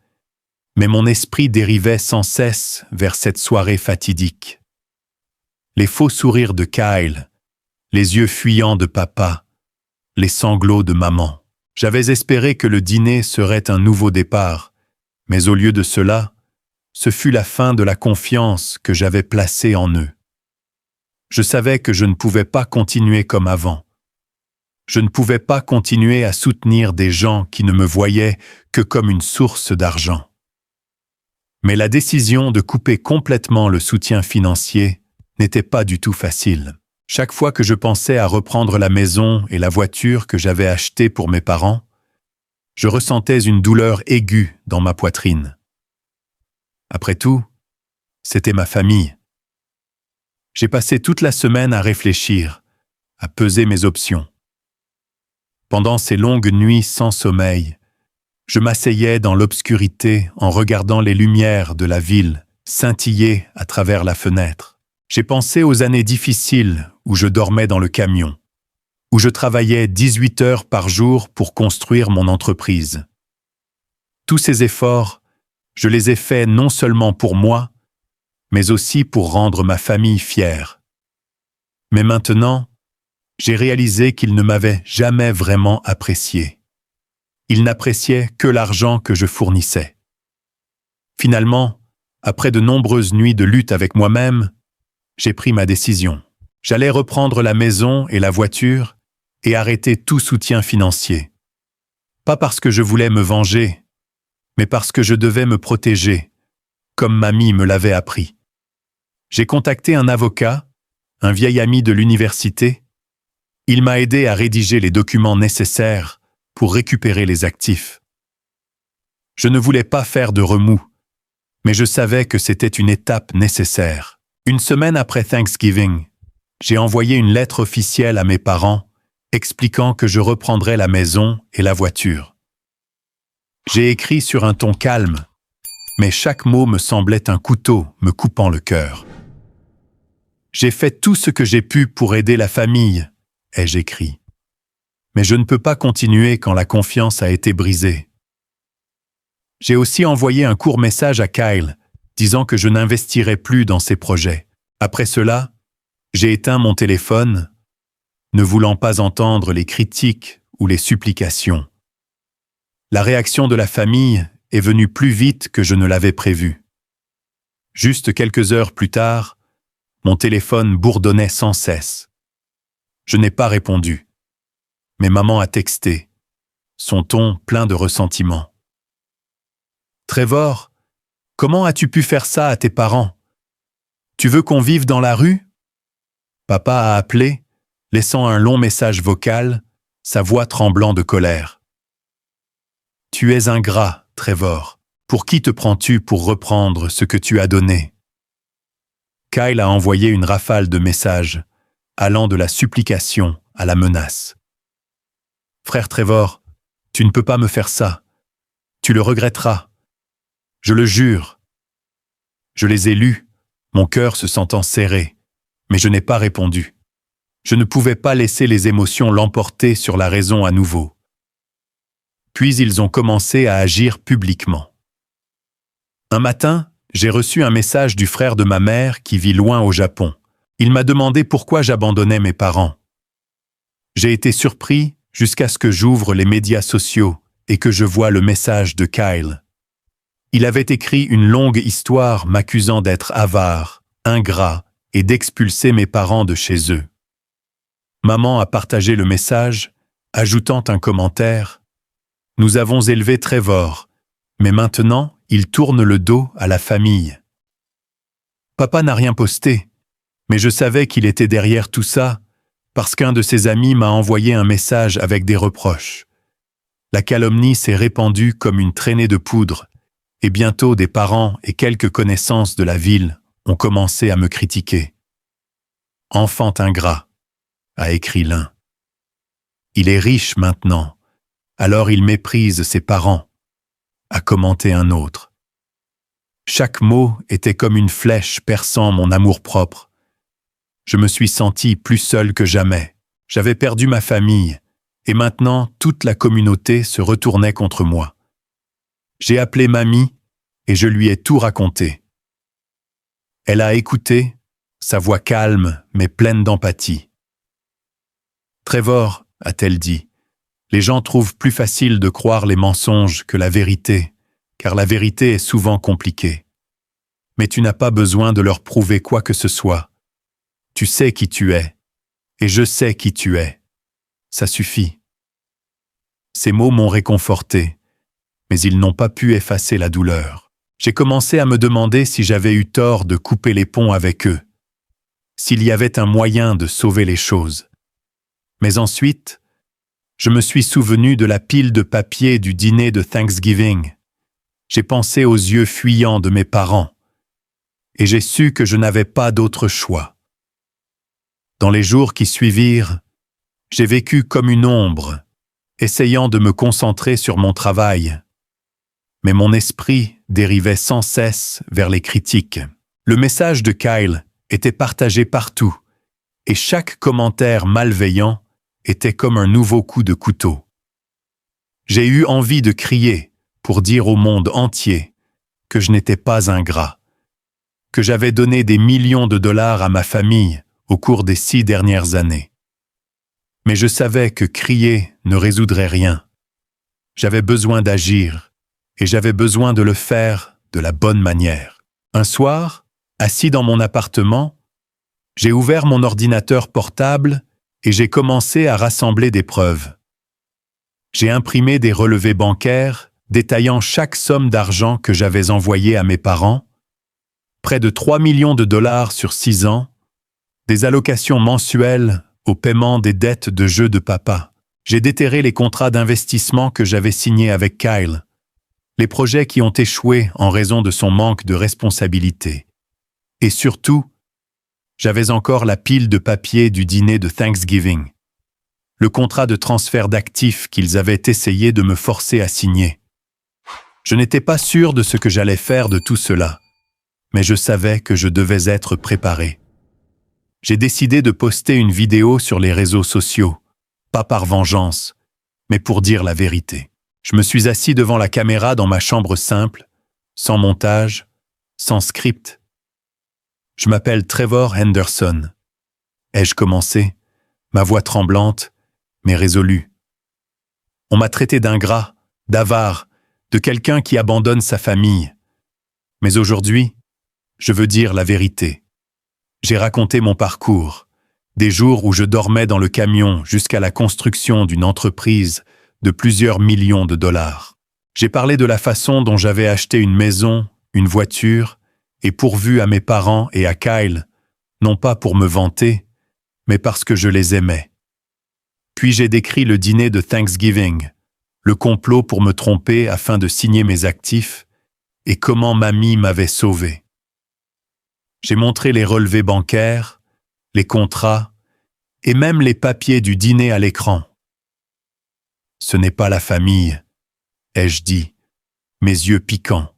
mais mon esprit dérivait sans cesse vers cette soirée fatidique. Les faux sourires de Kyle, les yeux fuyants de papa, les sanglots de maman. J'avais espéré que le dîner serait un nouveau départ, mais au lieu de cela, ce fut la fin de la confiance que j'avais placée en eux. Je savais que je ne pouvais pas continuer comme avant. Je ne pouvais pas continuer à soutenir des gens qui ne me voyaient que comme une source d'argent. Mais la décision de couper complètement le soutien financier n'était pas du tout facile. Chaque fois que je pensais à reprendre la maison et la voiture que j'avais achetée pour mes parents, je ressentais une douleur aiguë dans ma poitrine. Après tout, c'était ma famille. J'ai passé toute la semaine à réfléchir, à peser mes options. Pendant ces longues nuits sans sommeil, je m'asseyais dans l'obscurité en regardant les lumières de la ville scintiller à travers la fenêtre. J'ai pensé aux années difficiles où je dormais dans le camion, où je travaillais 18 heures par jour pour construire mon entreprise. Tous ces efforts, je les ai faits non seulement pour moi, mais aussi pour rendre ma famille fière. Mais maintenant, j'ai réalisé qu'ils ne m'avaient jamais vraiment apprécié. Ils n'appréciaient que l'argent que je fournissais. Finalement, après de nombreuses nuits de lutte avec moi-même, j'ai pris ma décision. J'allais reprendre la maison et la voiture et arrêter tout soutien financier. Pas parce que je voulais me venger, mais parce que je devais me protéger, comme Mamie me l'avait appris. J'ai contacté un avocat, un vieil ami de l'université. Il m'a aidé à rédiger les documents nécessaires pour récupérer les actifs. Je ne voulais pas faire de remous, mais je savais que c'était une étape nécessaire. Une semaine après Thanksgiving, J'ai envoyé une lettre officielle à mes parents, expliquant que je reprendrais la maison et la voiture. J'ai écrit sur un ton calme, mais chaque mot me semblait un couteau me coupant le cœur. J'ai fait tout ce que j'ai pu pour aider la famille, ai-je écrit. Mais je ne peux pas continuer quand la confiance a été brisée. J'ai aussi envoyé un court message à Kyle, disant que je n'investirais plus dans ses projets. Après cela, j'ai éteint mon téléphone, ne voulant pas entendre les critiques ou les supplications. La réaction de la famille est venue plus vite que je ne l'avais prévu. Juste quelques heures plus tard, mon téléphone bourdonnait sans cesse. Je n'ai pas répondu. Mais maman a texté, son ton plein de ressentiment. « Trevor, comment as-tu pu faire ça à tes parents? Tu veux qu'on vive dans la rue ?» Papa a appelé, laissant un long message vocal, sa voix tremblant de colère. « Tu es ingrat, Trevor. Pour qui te prends-tu pour reprendre ce que tu as donné ?» Kyle a envoyé une rafale de messages, allant de la supplication à la menace. « Frère Trevor, tu ne peux pas me faire ça. Tu le regretteras. Je le jure. » Je les ai lus, mon cœur se sentant serré, mais je n'ai pas répondu. Je ne pouvais pas laisser les émotions l'emporter sur la raison à nouveau. Puis ils ont commencé à agir publiquement. Un matin, j'ai reçu un message du frère de ma mère qui vit loin au Japon. Il m'a demandé pourquoi j'abandonnais mes parents. J'ai été surpris jusqu'à ce que j'ouvre les médias sociaux et que je vois le message de Kyle. Il avait écrit une longue histoire m'accusant d'être avare, ingrat et d'expulser mes parents de chez eux. Maman a partagé le message, ajoutant un commentaire. « Nous avons élevé Trevor, mais maintenant, il tourne le dos à la famille. » Papa n'a rien posté, mais je savais qu'il était derrière tout ça parce qu'un de ses amis m'a envoyé un message avec des reproches. La calomnie s'est répandue comme une traînée de poudre et bientôt des parents et quelques connaissances de la ville ont commencé à me critiquer. « Enfant ingrat », a écrit l'un. « Il est riche maintenant, alors il méprise ses parents », a commenté un autre. Chaque mot était comme une flèche perçant mon amour-propre. Je me suis senti plus seul que jamais. J'avais perdu ma famille, et maintenant toute la communauté se retournait contre moi. J'ai appelé mamie, et je lui ai tout raconté. Elle a écouté, sa voix calme mais pleine d'empathie. « Trevor, a-t-elle dit, les gens trouvent plus facile de croire les mensonges que la vérité, car la vérité est souvent compliquée. Mais tu n'as pas besoin de leur prouver quoi que ce soit. Tu sais qui tu es, et je sais qui tu es. Ça suffit. » Ces mots m'ont réconforté, mais ils n'ont pas pu effacer la douleur. J'ai commencé à me demander si j'avais eu tort de couper les ponts avec eux, s'il y avait un moyen de sauver les choses. Mais ensuite, je me suis souvenu de la pile de papier du dîner de Thanksgiving. J'ai pensé aux yeux fuyants de mes parents, et j'ai su que je n'avais pas d'autre choix. Dans les jours qui suivirent, j'ai vécu comme une ombre, essayant de me concentrer sur mon travail. Mais mon esprit dérivait sans cesse vers les critiques. Le message de Kyle était partagé partout, et chaque commentaire malveillant était comme un nouveau coup de couteau. J'ai eu envie de crier pour dire au monde entier que je n'étais pas ingrat, que j'avais donné des millions de dollars à ma famille au cours des 6 dernières années. Mais je savais que crier ne résoudrait rien. J'avais besoin d'agir, et j'avais besoin de le faire de la bonne manière. Un soir, assis dans mon appartement, j'ai ouvert mon ordinateur portable et j'ai commencé à rassembler des preuves. J'ai imprimé des relevés bancaires détaillant chaque somme d'argent que j'avais envoyée à mes parents, près de 3 millions de dollars sur 6 ans, des allocations mensuelles au paiement des dettes de jeux de papa. J'ai déterré les contrats d'investissement que j'avais signés avec Kyle, les projets qui ont échoué en raison de son manque de responsabilité. Et surtout, J'avais encore la pile de papier du dîner de Thanksgiving. Le contrat de transfert d'actifs qu'ils avaient essayé de me forcer à signer. Je n'étais pas sûr de ce que j'allais faire de tout cela, mais je savais que je devais être préparé. J'ai décidé de poster une vidéo sur les réseaux sociaux, pas par vengeance, mais pour dire la vérité. Je me suis assis devant la caméra dans ma chambre simple, sans montage, sans script. Je m'appelle Trevor Henderson. Ai-je commencé, ma voix tremblante, mais résolue. On m'a traité d'ingrat, d'avare, de quelqu'un qui abandonne sa famille. Mais aujourd'hui, je veux dire la vérité. J'ai raconté mon parcours, des jours où je dormais dans le camion jusqu'à la construction d'une entreprise de plusieurs millions de dollars. J'ai parlé de la façon dont j'avais acheté une maison, une voiture, et pourvu à mes parents et à Kyle, non pas pour me vanter, mais parce que je les aimais. Puis j'ai décrit le dîner de Thanksgiving, le complot pour me tromper afin de signer mes actifs, et comment mamie m'avait sauvé. J'ai montré les relevés bancaires, les contrats, et même les papiers du dîner à l'écran. Ce n'est pas la famille, ai-je dit, mes yeux piquants.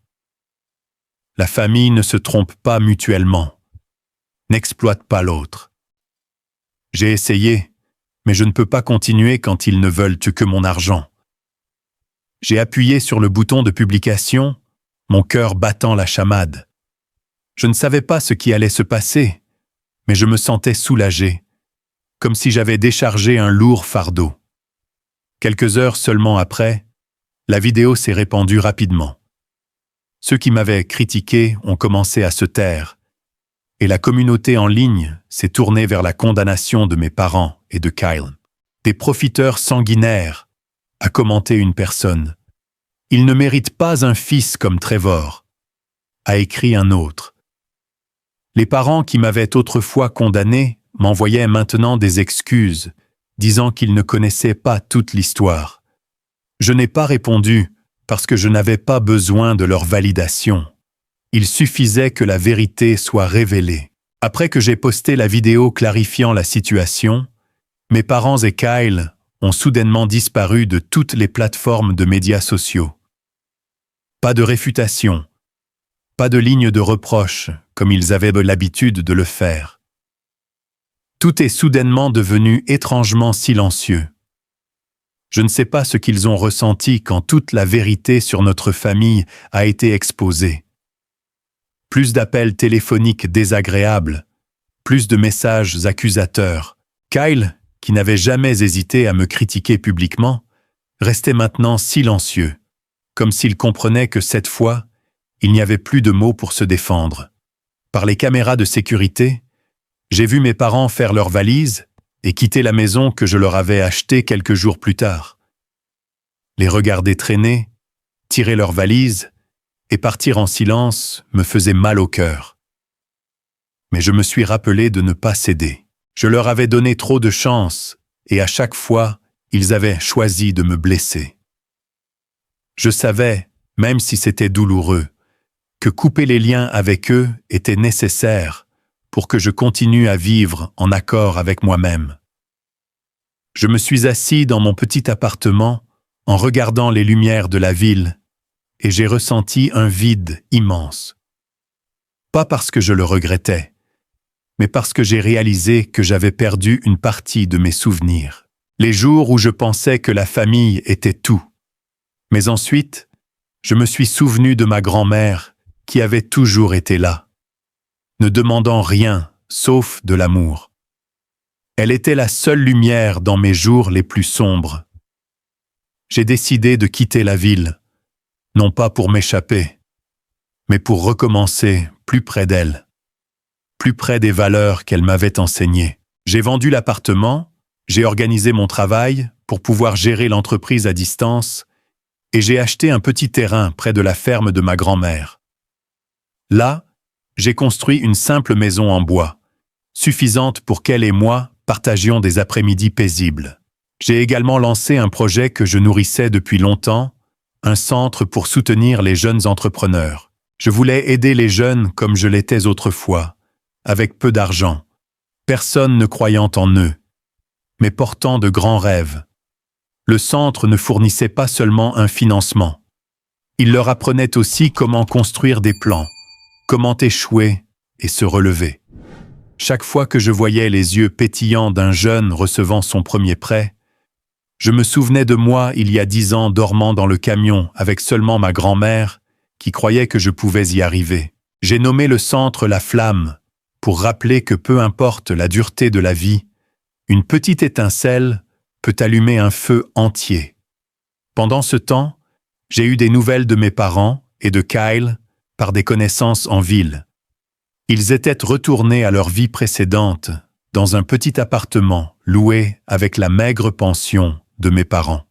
La famille ne se trompe pas mutuellement, n'exploite pas l'autre. J'ai essayé, mais je ne peux pas continuer quand ils ne veulent que mon argent. J'ai appuyé sur le bouton de publication, mon cœur battant la chamade. Je ne savais pas ce qui allait se passer, mais je me sentais soulagé, comme si j'avais déchargé un lourd fardeau. Quelques heures seulement après, la vidéo s'est répandue rapidement. Ceux qui m'avaient critiqué ont commencé à se taire, et la communauté en ligne s'est tournée vers la condamnation de mes parents et de Kyle. Des profiteurs sanguinaires, a commenté une personne. Il ne mérite pas un fils comme Trevor, a écrit un autre. Les parents qui m'avaient autrefois condamné m'envoyaient maintenant des excuses, disant qu'ils ne connaissaient pas toute l'histoire. Je n'ai pas répondu parce que je n'avais pas besoin de leur validation. Il suffisait que la vérité soit révélée. Après que j'ai posté la vidéo clarifiant la situation, mes parents et Kyle ont soudainement disparu de toutes les plateformes de médias sociaux. Pas de réfutation, pas de ligne de reproche, comme ils avaient l'habitude de le faire. Tout est soudainement devenu étrangement silencieux. Je ne sais pas ce qu'ils ont ressenti quand toute la vérité sur notre famille a été exposée. Plus d'appels téléphoniques désagréables, plus de messages accusateurs. Kyle, qui n'avait jamais hésité à me critiquer publiquement, restait maintenant silencieux, comme s'il comprenait que cette fois, il n'y avait plus de mots pour se défendre. Par les caméras de sécurité, j'ai vu mes parents faire leurs valises et quitter la maison que je leur avais achetée quelques jours plus tard. Les regarder traîner, tirer leurs valises et partir en silence me faisait mal au cœur. Mais je me suis rappelé de ne pas céder. Je leur avais donné trop de chance et à chaque fois, ils avaient choisi de me blesser. Je savais, même si c'était douloureux, que couper les liens avec eux était nécessaire pour que je continue à vivre en accord avec moi-même. Je me suis assis dans mon petit appartement en regardant les lumières de la ville et j'ai ressenti un vide immense. Pas parce que je le regrettais, mais parce que j'ai réalisé que j'avais perdu une partie de mes souvenirs. Les jours où je pensais que la famille était tout. Mais ensuite, je me suis souvenu de ma grand-mère qui avait toujours été là, ne demandant rien sauf de l'amour. Elle était la seule lumière dans mes jours les plus sombres. J'ai décidé de quitter la ville, non pas pour m'échapper, mais pour recommencer plus près d'elle, plus près des valeurs qu'elle m'avait enseignées. J'ai vendu l'appartement, j'ai organisé mon travail pour pouvoir gérer l'entreprise à distance et j'ai acheté un petit terrain près de la ferme de ma grand-mère. Là, j'ai construit une simple maison en bois, suffisante pour qu'elle et moi partagions des après-midi paisibles. J'ai également lancé un projet que je nourrissais depuis longtemps, un centre pour soutenir les jeunes entrepreneurs. Je voulais aider les jeunes comme je l'étais autrefois, avec peu d'argent, personne ne croyant en eux, mais portant de grands rêves. Le centre ne fournissait pas seulement un financement. Il leur apprenait aussi comment construire des plans, comment échouer et se relever. Chaque fois que je voyais les yeux pétillants d'un jeune recevant son premier prêt, je me souvenais de moi il y a 10 ans dormant dans le camion avec seulement ma grand-mère qui croyait que je pouvais y arriver. J'ai nommé le centre la flamme pour rappeler que peu importe la dureté de la vie, une petite étincelle peut allumer un feu entier. Pendant ce temps, j'ai eu des nouvelles de mes parents et de Kyle par des connaissances en ville. Ils étaient retournés à leur vie précédente, dans un petit appartement loué avec la maigre pension de mes parents.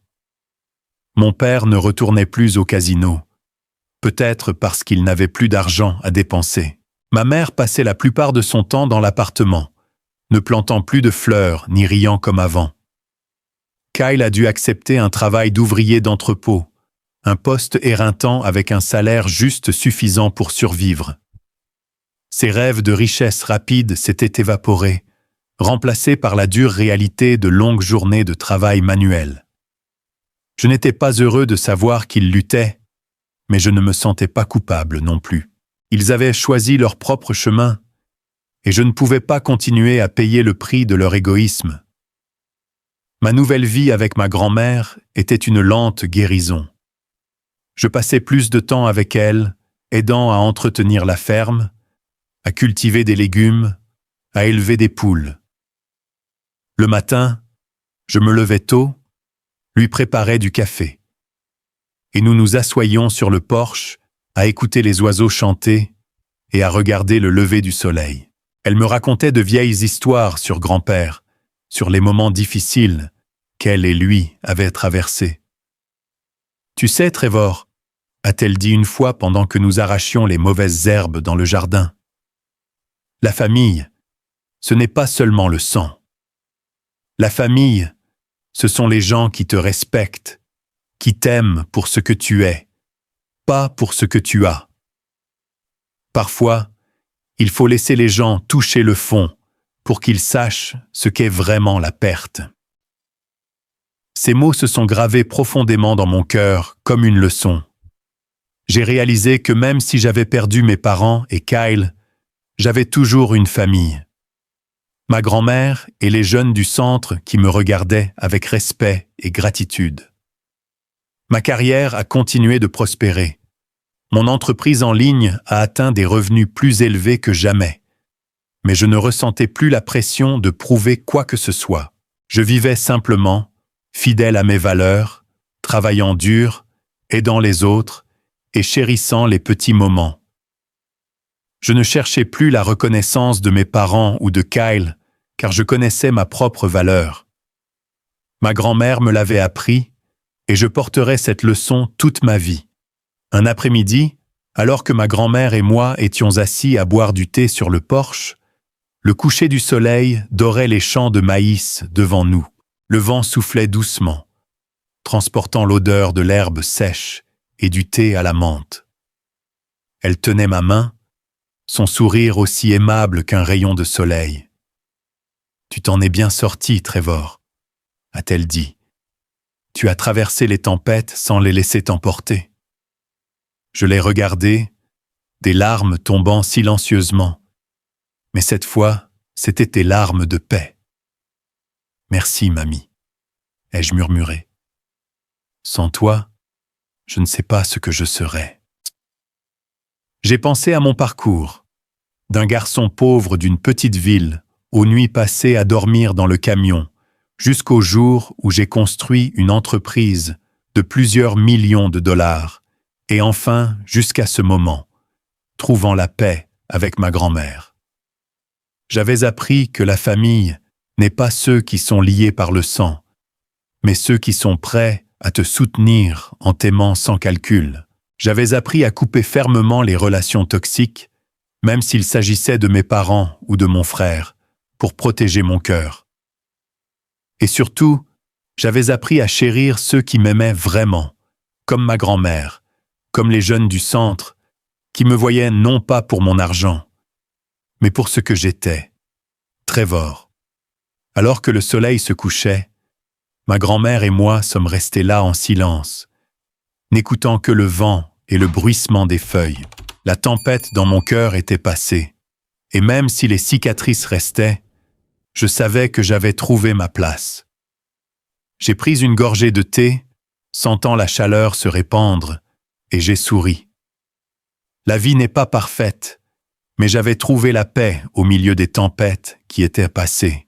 Mon père ne retournait plus au casino, peut-être parce qu'il n'avait plus d'argent à dépenser. Ma mère passait la plupart de son temps dans l'appartement, ne plantant plus de fleurs ni riant comme avant. Kyle a dû accepter un travail d'ouvrier d'entrepôt, un poste éreintant avec un salaire juste suffisant pour survivre. Ses rêves de richesse rapide s'étaient évaporés, remplacés par la dure réalité de longues journées de travail manuel. Je n'étais pas heureux de savoir qu'ils luttaient, mais je ne me sentais pas coupable non plus. Ils avaient choisi leur propre chemin, et je ne pouvais pas continuer à payer le prix de leur égoïsme. Ma nouvelle vie avec ma grand-mère était une lente guérison. Je passais plus de temps avec elle, aidant à entretenir la ferme, à cultiver des légumes, à élever des poules. Le matin, je me levais tôt, lui préparais du café. Et nous nous assoyions sur le porche à écouter les oiseaux chanter et à regarder le lever du soleil. Elle me racontait de vieilles histoires sur grand-père, sur les moments difficiles qu'elle et lui avaient traversés. « Tu sais, Trevor, » a-t-elle dit une fois pendant que nous arrachions les mauvaises herbes dans le jardin, « la famille, ce n'est pas seulement le sang. La famille, ce sont les gens qui te respectent, qui t'aiment pour ce que tu es, pas pour ce que tu as. Parfois, il faut laisser les gens toucher le fond pour qu'ils sachent ce qu'est vraiment la perte. » Ces mots se sont gravés profondément dans mon cœur comme une leçon. J'ai réalisé que même si j'avais perdu mes parents et Kyle, j'avais toujours une famille. Ma grand-mère et les jeunes du centre qui me regardaient avec respect et gratitude. Ma carrière a continué de prospérer. Mon entreprise en ligne a atteint des revenus plus élevés que jamais. Mais je ne ressentais plus la pression de prouver quoi que ce soit. Je vivais simplement, fidèle à mes valeurs, travaillant dur, aidant les autres et chérissant les petits moments. Je ne cherchais plus la reconnaissance de mes parents ou de Kyle, car je connaissais ma propre valeur. Ma grand-mère me l'avait appris, et je porterai cette leçon toute ma vie. Un après-midi, alors que ma grand-mère et moi étions assis à boire du thé sur le porche, le coucher du soleil dorait les champs de maïs devant nous. Le vent soufflait doucement, transportant l'odeur de l'herbe sèche et du thé à la menthe. Elle tenait ma main, son sourire aussi aimable qu'un rayon de soleil. « Tu t'en es bien sorti, Trevor, » a-t-elle dit. « Tu as traversé les tempêtes sans les laisser t'emporter. » Je l'ai regardé, des larmes tombant silencieusement. Mais cette fois, c'étaient tes larmes de paix. « Merci, mamie, » ai-je murmuré. « Sans toi, je ne sais pas ce que je serais. » J'ai pensé à mon parcours, d'un garçon pauvre d'une petite ville, aux nuits passées à dormir dans le camion, jusqu'au jour où j'ai construit une entreprise de plusieurs millions de dollars, et enfin jusqu'à ce moment, trouvant la paix avec ma grand-mère. J'avais appris que la famille n'est pas ceux qui sont liés par le sang, mais ceux qui sont prêts à te soutenir en t'aimant sans calcul. J'avais appris à couper fermement les relations toxiques, même s'il s'agissait de mes parents ou de mon frère, pour protéger mon cœur. Et surtout, j'avais appris à chérir ceux qui m'aimaient vraiment, comme ma grand-mère, comme les jeunes du centre, qui me voyaient non pas pour mon argent, mais pour ce que j'étais, Trevor. Alors que le soleil se couchait, ma grand-mère et moi sommes restés là en silence, n'écoutant que le vent et le bruissement des feuilles. La tempête dans mon cœur était passée, et même si les cicatrices restaient, je savais que j'avais trouvé ma place. J'ai pris une gorgée de thé, sentant la chaleur se répandre, et j'ai souri. La vie n'est pas parfaite, mais j'avais trouvé la paix au milieu des tempêtes qui étaient passées.